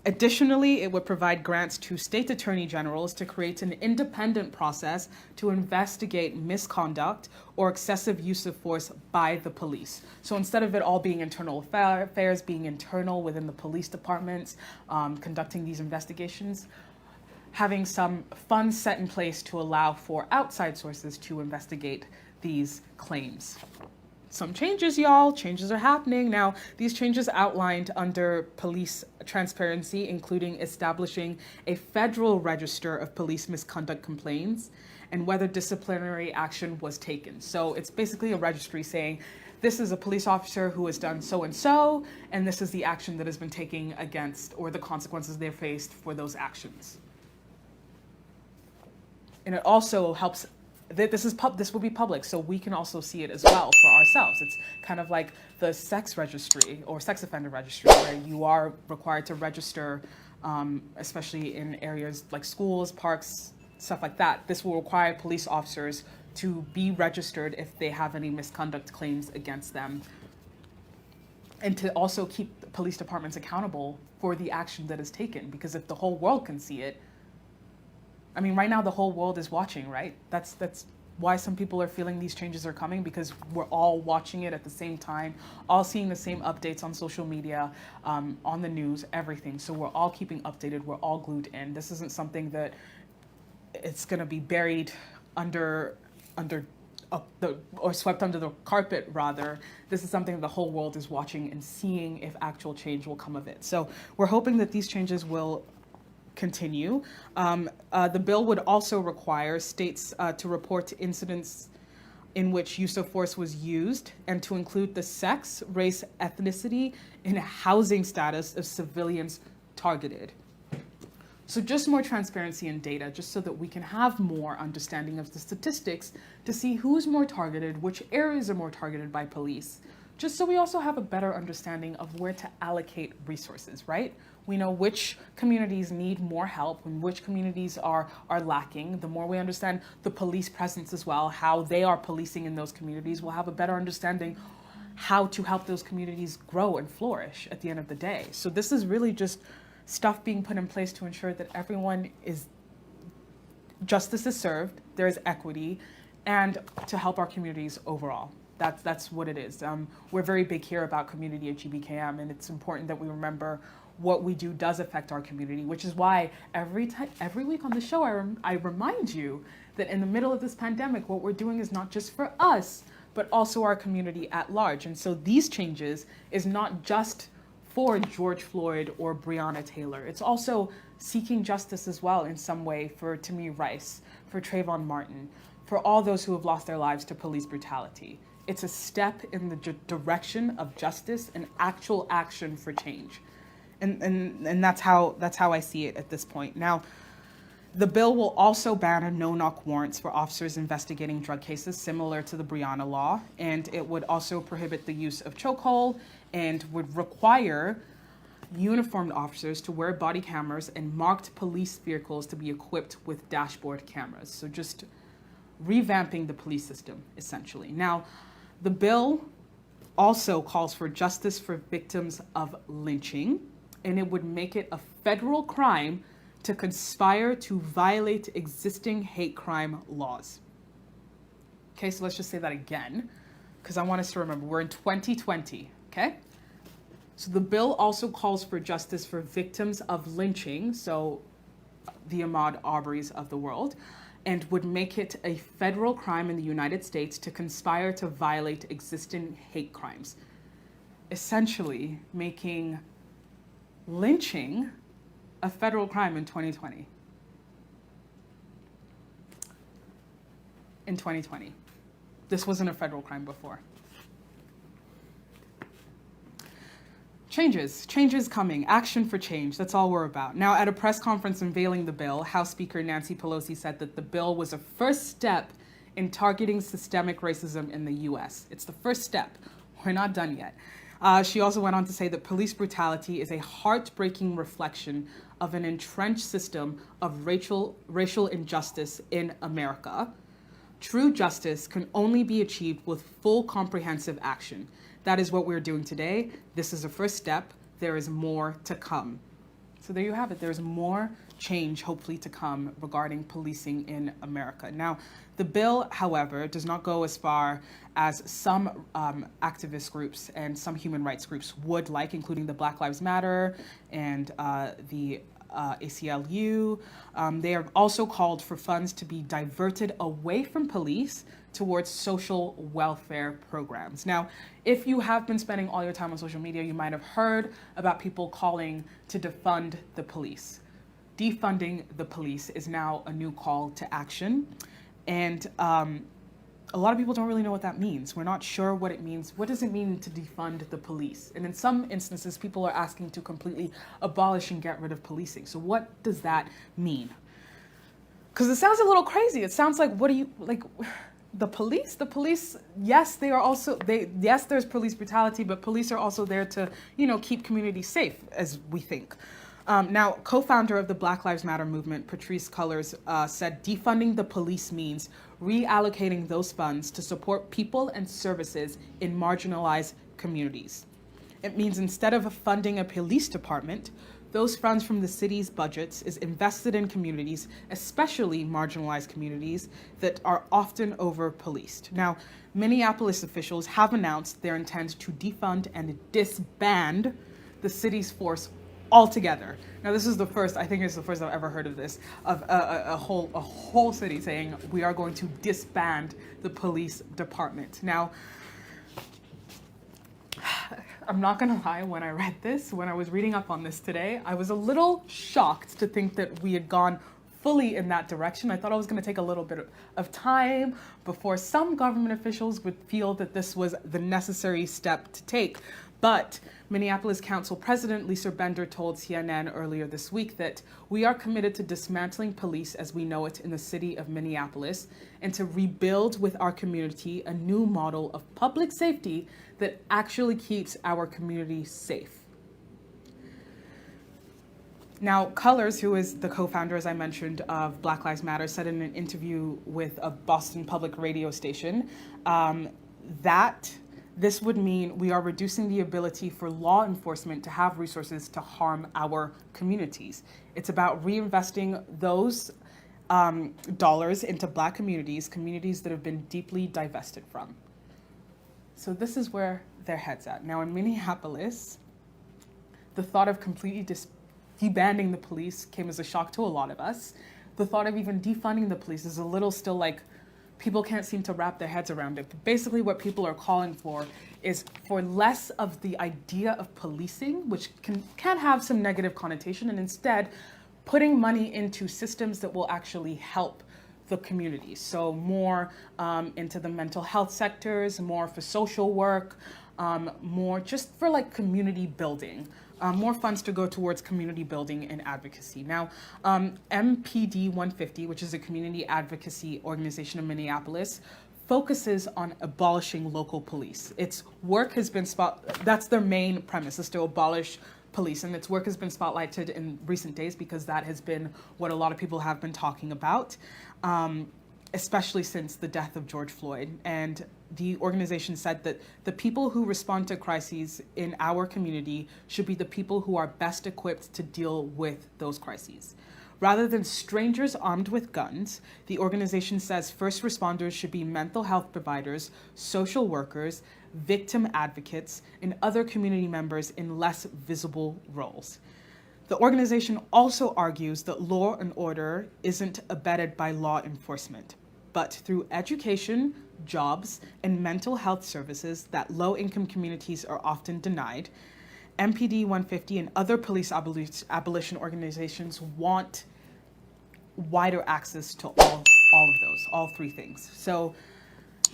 Speaker 1: Additionally, it would provide grants to state attorney generals to create an independent process to investigate misconduct or excessive use of force by the police. So instead of it all being internal affairs, being internal within the police departments, conducting these investigations, having some funds set in place to allow for outside sources to investigate these claims. Some changes, y'all. Changes are happening. Now, these changes outlined under police transparency, including establishing a federal register of police misconduct complaints and whether disciplinary action was taken. So it's basically a registry saying, this is a police officer who has done so, and this is the action that has been taken against, or the consequences they've faced for those actions. And it also helps that this will be public, so we can also see it as well for ourselves. It's kind of like the sex registry or sex offender registry, where you are required to register, especially in areas like schools, parks, stuff like that. This will require police officers to be registered if they have any misconduct claims against them, and to also keep the police departments accountable for the action that is taken, because if the whole world can see it, I mean, right now the whole world is watching, right? That's why some people are feeling these changes are coming, because we're all watching it at the same time, all seeing the same updates on social media, on the news, everything. So we're all keeping updated, we're all glued in. This isn't something that it's gonna be buried or swept under the carpet, rather. This is something the whole world is watching and seeing if actual change will come of it. So we're hoping that these changes will continue. The bill would also require states to report incidents in which use of force was used, and to include the sex, race, ethnicity, and housing status of civilians targeted. So just more transparency and data, just so that we can have more understanding of the statistics to see who's more targeted, which areas are more targeted by police, just so we also have a better understanding of where to allocate resources, right? We know which communities need more help and which communities are lacking. The more we understand the police presence as well, how they are policing in those communities, we'll have a better understanding how to help those communities grow and flourish at the end of the day. So this is really just stuff being put in place to ensure that justice is served, there is equity, and to help our communities overall. That's what it is. We're very big here about community at GBKM, and it's important that we remember what we do does affect our community, which is why every week on the show, I remind you that in the middle of this pandemic, what we're doing is not just for us, but also our community at large. And so these changes is not just for George Floyd or Breonna Taylor. It's also seeking justice as well in some way for Tamir Rice, for Trayvon Martin, for all those who have lost their lives to police brutality. It's a step in the direction of justice and actual action for change. And that's how I see it at this point. Now, the bill will also ban no-knock warrants for officers investigating drug cases, similar to the Breonna law, and it would also prohibit the use of chokehold and would require uniformed officers to wear body cameras and marked police vehicles to be equipped with dashboard cameras. So just revamping the police system, essentially. Now, the bill also calls for justice for victims of lynching, and it would make it a federal crime to conspire to violate existing hate crime laws. Okay, so let's just say that again, because I want us to remember we're in 2020, okay? So the bill also calls for justice for victims of lynching, so the Ahmaud Arbery's of the world, and would make it a federal crime in the United States to conspire to violate existing hate crimes, essentially making lynching a federal crime in 2020. In 2020. This wasn't a federal crime before. Changes coming, action for change, that's all we're about. Now, at a press conference unveiling the bill, House Speaker Nancy Pelosi said that the bill was a first step in targeting systemic racism in the US. It's the first step. We're not done yet. She also went on to say that police brutality is a heartbreaking reflection of an entrenched system of racial injustice in America. True justice can only be achieved with full comprehensive action. That is what we're doing today. This is a first step. There is more to come. So there you have it. There's more change, hopefully, to come regarding policing in America. Now, the bill, however, does not go as far as some activist groups and some human rights groups would like, including the Black Lives Matter and the ACLU. They have also called for funds to be diverted away from police towards social welfare programs. Now, if you have been spending all your time on social media, you might have heard about people calling to defund the police. Defunding the police is now a new call to action. And a lot of people don't really know what that means. We're not sure what it means. What does it mean to defund the police? And in some instances, people are asking to completely abolish and get rid of policing. So what does that mean? Because it sounds a little crazy. It sounds like, the police, yes, yes, there's police brutality, but police are also there to, keep communities safe, as we think. Now, co-founder of the Black Lives Matter movement, Patrisse Cullors, said defunding the police means reallocating those funds to support people and services in marginalized communities. It means instead of funding a police department, those funds from the city's budgets is invested in communities, especially marginalized communities that are often over-policed. Now, Minneapolis officials have announced their intent to defund and disband the city's force altogether. Now, this is the first, I think it's the first I've ever heard of this, of a whole city saying we are going to disband the police department. Now, I'm not gonna lie, when I read this, when I was reading up on this today, I was a little shocked to think that we had gone fully in that direction. I thought it was gonna take a little bit of time before some government officials would feel that this was the necessary step to take. But Minneapolis Council President Lisa Bender told CNN earlier this week that we are committed to dismantling police as we know it in the city of Minneapolis and to rebuild with our community a new model of public safety that actually keeps our community safe. Now, Colors, who is the co-founder, as I mentioned, of Black Lives Matter, said in an interview with a Boston public radio station that this would mean we are reducing the ability for law enforcement to have resources to harm our communities. It's about reinvesting those dollars into Black communities that have been deeply divested from. So this is where their head's at. Now in Minneapolis, the thought of completely debanding the police came as a shock to a lot of us. The thought of even defunding the police is a little still like, people can't seem to wrap their heads around it. But basically what people are calling for is for less of the idea of policing, which can have some negative connotation, and instead putting money into systems that will actually help the community. So more into the mental health sectors, more for social work, more just for like community building. More funds to go towards community building and advocacy. Now, MPD 150, which is a community advocacy organization in Minneapolis, focuses on abolishing local police. Its work has been that's their main premise, is to abolish police, and its work has been spotlighted in recent days because that has been what a lot of people have been talking about, especially since the death of George Floyd. And the organization said that the people who respond to crises in our community should be the people who are best equipped to deal with those crises. Rather than strangers armed with guns, the organization says first responders should be mental health providers, social workers, victim advocates, and other community members in less visible roles. The organization also argues that law and order isn't abetted by law enforcement, but through education, jobs, and mental health services that low-income communities are often denied. MPD 150 and other police abolition organizations want wider access to all of those, all three things. So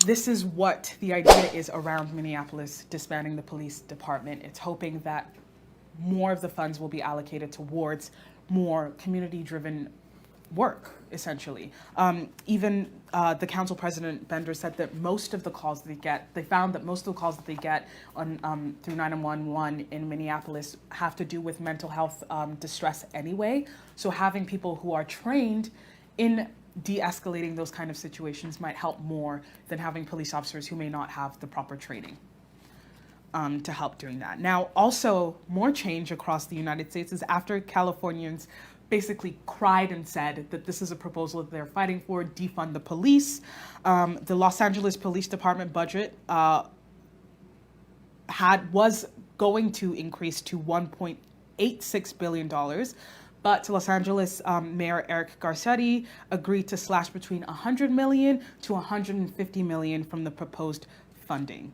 Speaker 1: this is what the idea is around Minneapolis disbanding the police department. It's hoping that more of the funds will be allocated towards more community-driven work, essentially. Even the council president Bender said that most of the calls they found that most of the calls that they get on through 911 in Minneapolis have to do with mental health distress anyway. So having people who are trained in de-escalating those kind of situations might help more than having police officers who may not have the proper training to help doing that. Now, also more change across the United States is after Californians basically cried and said that this is a proposal that they're fighting for, defund the police. The Los Angeles Police Department budget was going to increase to $1.86 billion, but Los Angeles Mayor Eric Garcetti agreed to slash between $100 million to $150 million from the proposed funding.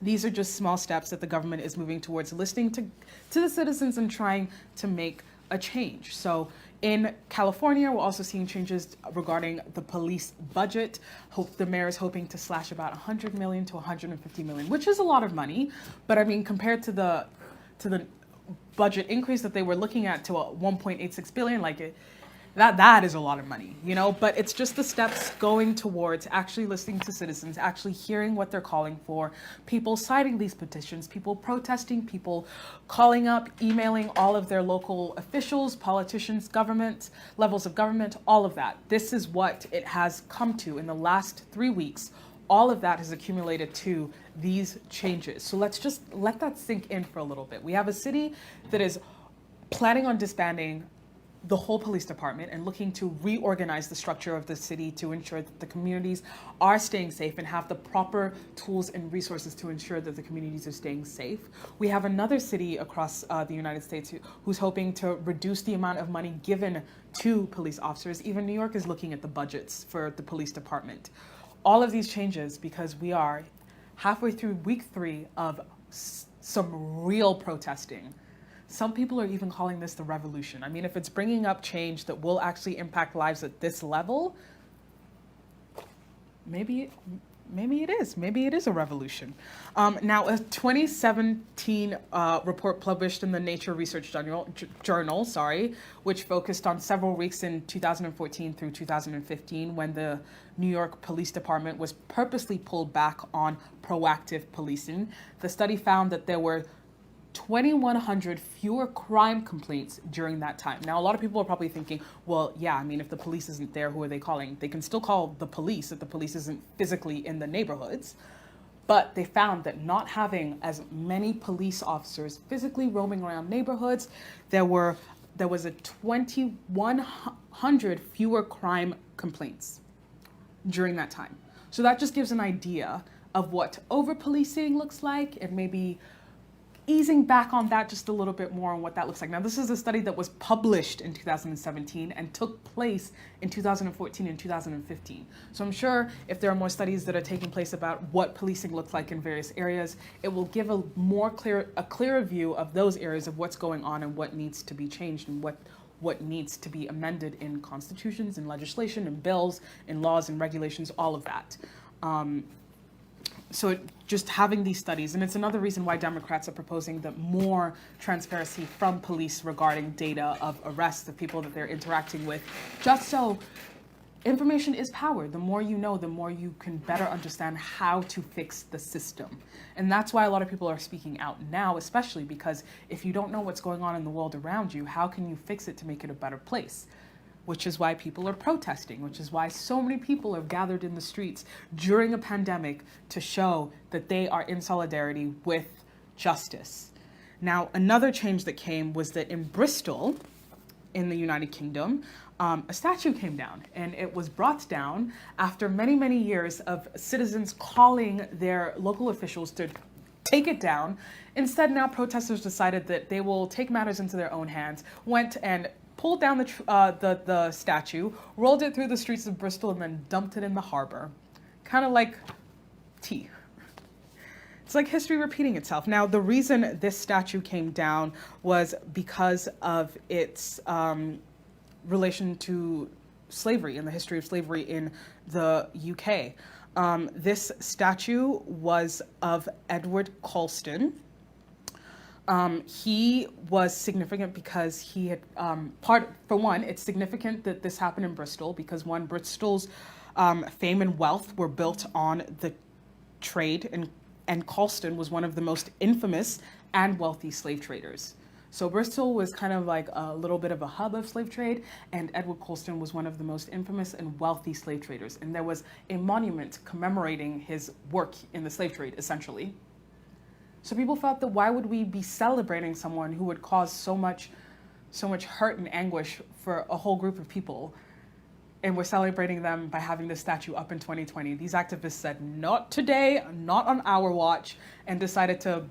Speaker 1: These are just small steps that the government is moving towards listening to the citizens and trying to make a change. So in California, we're also seeing changes regarding the police budget. The mayor is hoping to slash about $100 million to $150 million, which is a lot of money. But I mean, compared to the budget increase that they were looking at to a $1.86 billion, that is a lot of money, you know, but it's just the steps going towards actually listening to citizens, actually hearing what they're calling for, people signing these petitions, people protesting, people calling up, emailing all of their local officials, politicians, government, levels of government, all of that. This is what it has come to in the last 3 weeks. All of that has accumulated to these changes. So let's just let that sink in for a little bit. We have a city that is planning on disbanding the whole police department and looking to reorganize the structure of the city to ensure that the communities are staying safe and have the proper tools and resources to ensure that the communities are staying safe. We have another city across the United States who's hoping to reduce the amount of money given to police officers. Even New York is looking at the budgets for the police department. All of these changes because we are halfway through week 3 of some real protesting. Some people are even calling this the revolution. I mean, if it's bringing up change that will actually impact lives at this level, maybe Maybe it is. Maybe it is a revolution. Now, a 2017 report published in the Nature Research Journal, which focused on several weeks in 2014 through 2015 when the New York Police Department was purposely pulled back on proactive policing. The study found that there were 2,100 fewer crime complaints during that time. Now, a lot of people are probably thinking, well, yeah, I mean, if the police isn't there, who are they calling? They can still call the police if the police isn't physically in the neighborhoods. But they found that not having as many police officers physically roaming around neighborhoods, there was a 2,100 fewer crime complaints during that time. So that just gives an idea of what over-policing looks like, and maybe easing back on that just a little bit more on what that looks like. Now, this is a study that was published in 2017 and took place in 2014 and 2015. So I'm sure if there are more studies that are taking place about what policing looks like in various areas, it will give a clearer view of those areas of what's going on and what needs to be changed and what needs to be amended in constitutions and legislation and bills and laws and regulations, all of that. So just having these studies, and it's another reason why Democrats are proposing that more transparency from police regarding data of arrests of people that they're interacting with, just so information is power. The more you know, the more you can better understand how to fix the system. And that's why a lot of people are speaking out now, especially because if you don't know what's going on in the world around you, how can you fix it to make it a better place? Which is why people are protesting, which is why so many people are gathered in the streets during a pandemic to show that they are in solidarity with justice. Now, another change that came was that in Bristol, in the United Kingdom, a statue came down, and it was brought down after many, many years of citizens calling their local officials to take it down. Instead, now protesters decided that they will take matters into their own hands, went and pulled down the statue, rolled it through the streets of Bristol, and then dumped it in the harbor. Kind of like tea. It's like history repeating itself. Now, the reason this statue came down was because of its relation to slavery and the history of slavery in the UK. This statue was of Edward Colston. He was significant because he had, for one, it's significant that this happened in Bristol because one, Bristol's fame and wealth were built on the trade, and Colston was one of the most infamous and wealthy slave traders. So Bristol was kind of like a little bit of a hub of slave trade, and Edward Colston was one of the most infamous and wealthy slave traders. And there was a monument commemorating his work in the slave trade, essentially. So people felt that why would we be celebrating someone who would cause so much hurt and anguish for a whole group of people, and we're celebrating them by having this statue up in 2020. These activists said, not today, not on our watch, and decided to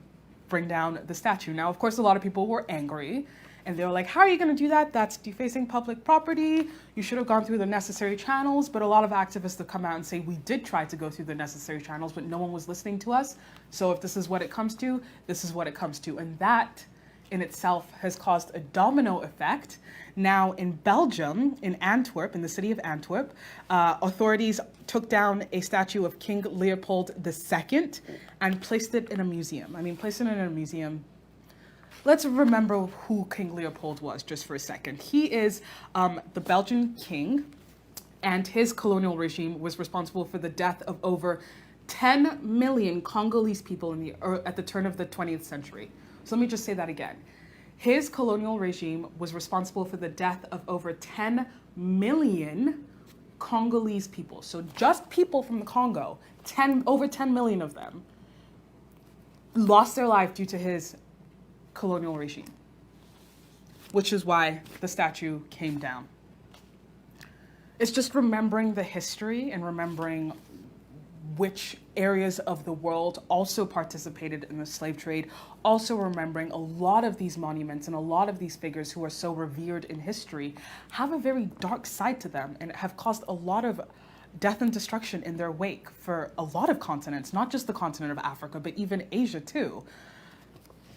Speaker 1: bring down the statue. Now, of course, a lot of people were angry, and they were like, how are you going to do that? That's defacing public property. You should have gone through the necessary channels. But a lot of activists have come out and say, we did try to go through the necessary channels, but no one was listening to us. So if this is what it comes to, this is what it comes to. And that in itself has caused a domino effect. Now in Belgium, in Antwerp, in the city of Antwerp, authorities took down a statue of King Leopold II and placed it in a museum. I mean, placing it in a museum. Let's remember who King Leopold was just for a second. He is the Belgian king, and his colonial regime was responsible for the death of over 10 million Congolese people at the turn of the 20th century. So let me just say that again. His colonial regime was responsible for the death of over 10 million Congolese people. So just people from the Congo, over 10 million of them, lost their life due to his colonial regime, which is why the statue came down. It's just remembering the history and remembering which areas of the world also participated in the slave trade, also remembering a lot of these monuments and a lot of these figures who are so revered in history have a very dark side to them and have caused a lot of death and destruction in their wake for a lot of continents, not just the continent of Africa, but even Asia too.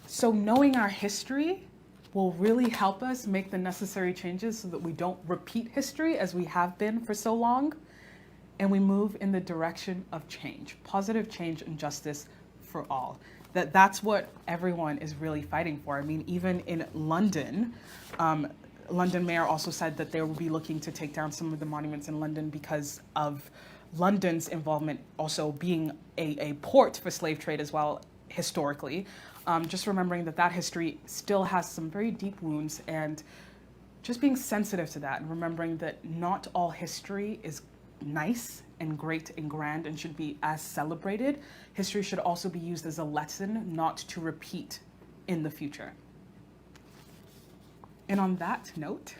Speaker 1: So knowing our history will really help us make the necessary changes so that we don't repeat history as we have been for so long. and we move in the direction of change, positive change and justice for all. That's what everyone is really fighting for. I mean, even in London, London mayor also said that they will be looking to take down some of the monuments in London because of London's involvement also being a port for slave trade as well, historically. Just remembering that history still has some very deep wounds, and just being sensitive to that and remembering that not all history is nice and great and grand and should be as celebrated. History should also be used as a lesson not to repeat in the future. And on that note,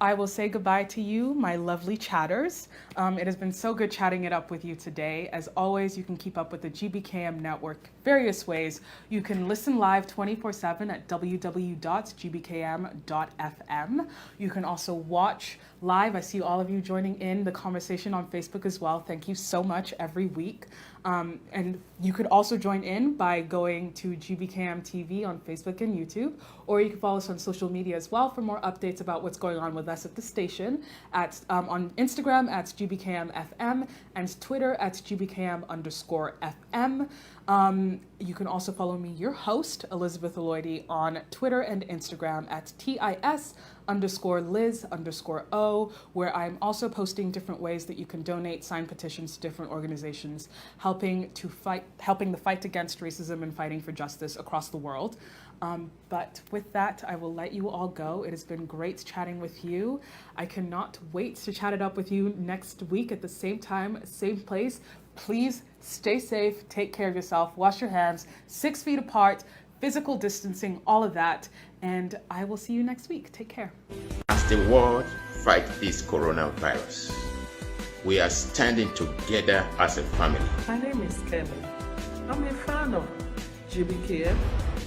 Speaker 1: I will say goodbye to you, my lovely chatters. It has been so good chatting it up with you today. As always, you can keep up with the GBKM network various ways. You can listen live 24/7 at www.gbkm.fm. You can also watch live. I see all of you joining in the conversation on Facebook as well. Thank you so much every week. And you could also join in by going to GBKM TV on Facebook and YouTube, or you can follow us on social media as well for more updates about what's going on with us at the station on Instagram at GBKM-FM and Twitter at GBKM_FM. You can also follow me, your host, Elizabeth Aloidi, on Twitter and Instagram at TIS_Liz_O, where I'm also posting different ways that you can donate, sign petitions to different organizations, helping the fight against racism and fighting for justice across the world. But with that, I will let you all go. It has been great chatting with you. I cannot wait to chat it up with you next week at the same time, same place. Please stay safe, take care of yourself, wash your hands, 6 feet apart, physical distancing, all of that. And I will see you next week. Take care.
Speaker 2: As the world fights this coronavirus, we are standing together as a family.
Speaker 3: My name is Kelly. I'm a fan of GBKM.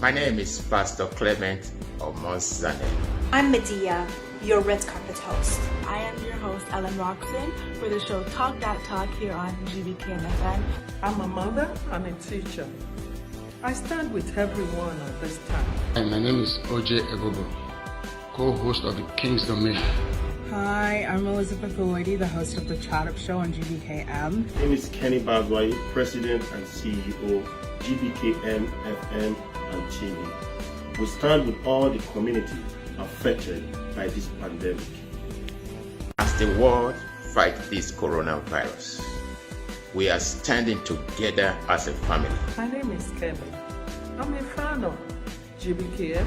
Speaker 2: My name is Pastor Clement Omozane.
Speaker 4: I'm Medea, your red carpet host.
Speaker 5: I am your host, Ellen Roxon, for the show Talk That Talk here on GBKM FM.
Speaker 3: I'm a mother and a teacher. I stand with everyone at this time.
Speaker 6: And my name is OJ Ebobo, co-host of the King's Domain.
Speaker 1: Hi, I'm Elizabeth Aloidi, the host of the Chatt Up Show on GBKM.
Speaker 7: My name is Kenny Bazwai, President and CEO, GBKM FM and TV. We stand with all the community affected by this pandemic.
Speaker 2: As the world fights this coronavirus, we are standing together as a family.
Speaker 3: My name is Kelly. I'm a fan of GBKM.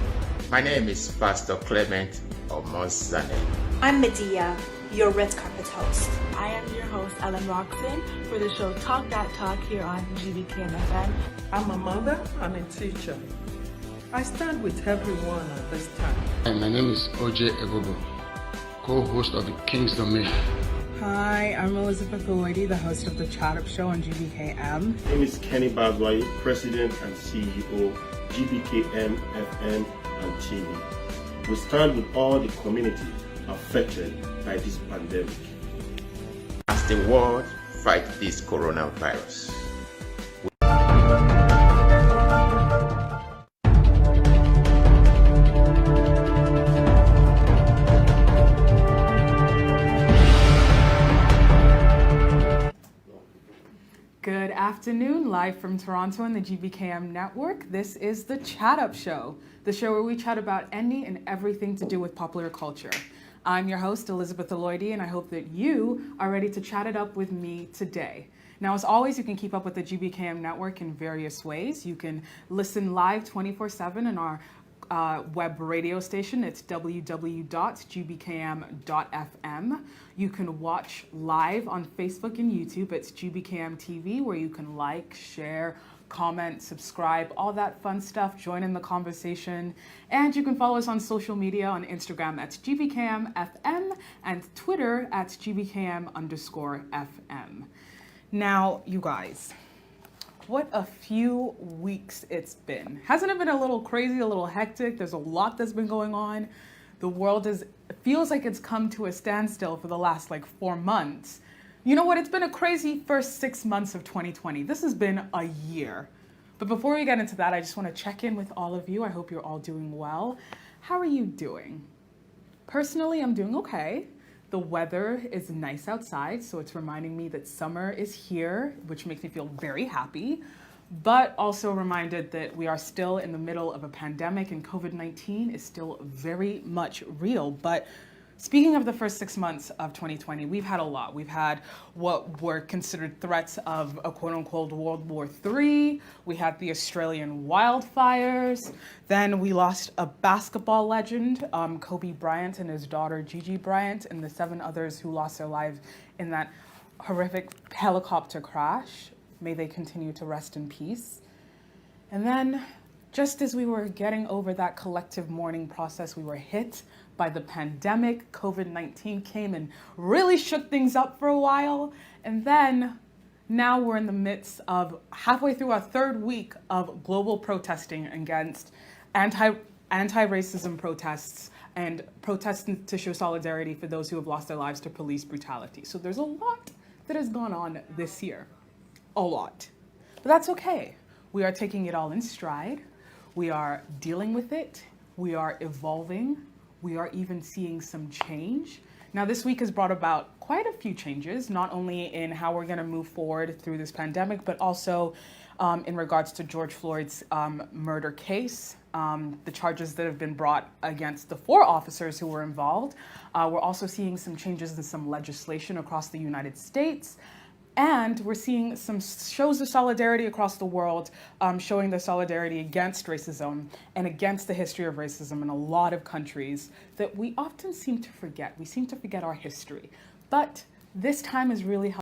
Speaker 2: My name is Pastor Clement Omozane.
Speaker 4: I'm Medea, your red carpet host.
Speaker 5: I am your host, Ellen Roxon, for the show Talk That Talk here on GBKM FM.
Speaker 3: I'm a mother and a teacher. I stand with everyone at this time.
Speaker 6: And my name is OJ Ebobo, co-host of the King's Domain.
Speaker 1: Hi, I'm Elizabeth Aloidi, the host of the Chatt Up Show on GBKM.
Speaker 7: My name is Kenny Bazwai, President and CEO, GBKM FM and TV. We stand with all the community affected by this pandemic.
Speaker 2: As the world fights this coronavirus,
Speaker 1: Good afternoon, live from Toronto on the GBKM network. This is the Chatt Up Show, the show where we chat about any and everything to do with popular culture. I'm your host, Elizabeth Aloidi, and I hope that you are ready to chat it up with me today. Now, as always, you can keep up with the GBKM network in various ways. You can listen live 24/7 in our web radio station. It's www.gbkm.fm. You can watch live on Facebook and YouTube. It's GBKM TV, where you can like, share, comment, subscribe, all that fun stuff. Join in the conversation. And you can follow us on social media on Instagram at GBKM-FM and Twitter at GBKM_FM. Now, you guys, what a few weeks it's been. Hasn't it been a little crazy, a little hectic? There's a lot that's been going on. The world feels like it's come to a standstill for the last 4 months. You know what? It's been a crazy first 6 months of 2020. This has been a year. But before we get into that, I just want to check in with all of you. I hope you're all doing well. How are you doing? Personally, I'm doing okay. The weather is nice outside, so it's reminding me that summer is here, which makes me feel very happy, but also reminded that we are still in the middle of a pandemic and COVID-19 is still very much real. But speaking of the first 6 months of 2020, we've had a lot. We've had what were considered threats of a quote-unquote World War III. We had the Australian wildfires. Then we lost a basketball legend, Kobe Bryant and his daughter Gigi Bryant, and the 7 others who lost their lives in that horrific helicopter crash. May they continue to rest in peace. And then, just as we were getting over that collective mourning process, we were hit by the pandemic. COVID-19 came and really shook things up for a while. And then now we're in the midst of halfway through our 3rd week of global protesting against anti-racism protests and protests to show solidarity for those who have lost their lives to police brutality. So there's a lot that has gone on this year. A lot. But that's okay. We are taking it all in stride. We are dealing with it. We are evolving. We are even seeing some change. Now, this week has brought about quite a few changes, not only in how we're going to move forward through this pandemic, but also in regards to George Floyd's murder case, the charges that have been brought against the 4 officers who were involved. We're also seeing some changes in some legislation across the United States. And we're seeing some shows of solidarity across the world, showing their solidarity against racism and against the history of racism in a lot of countries that we often seem to forget. We seem to forget our history. But this time is really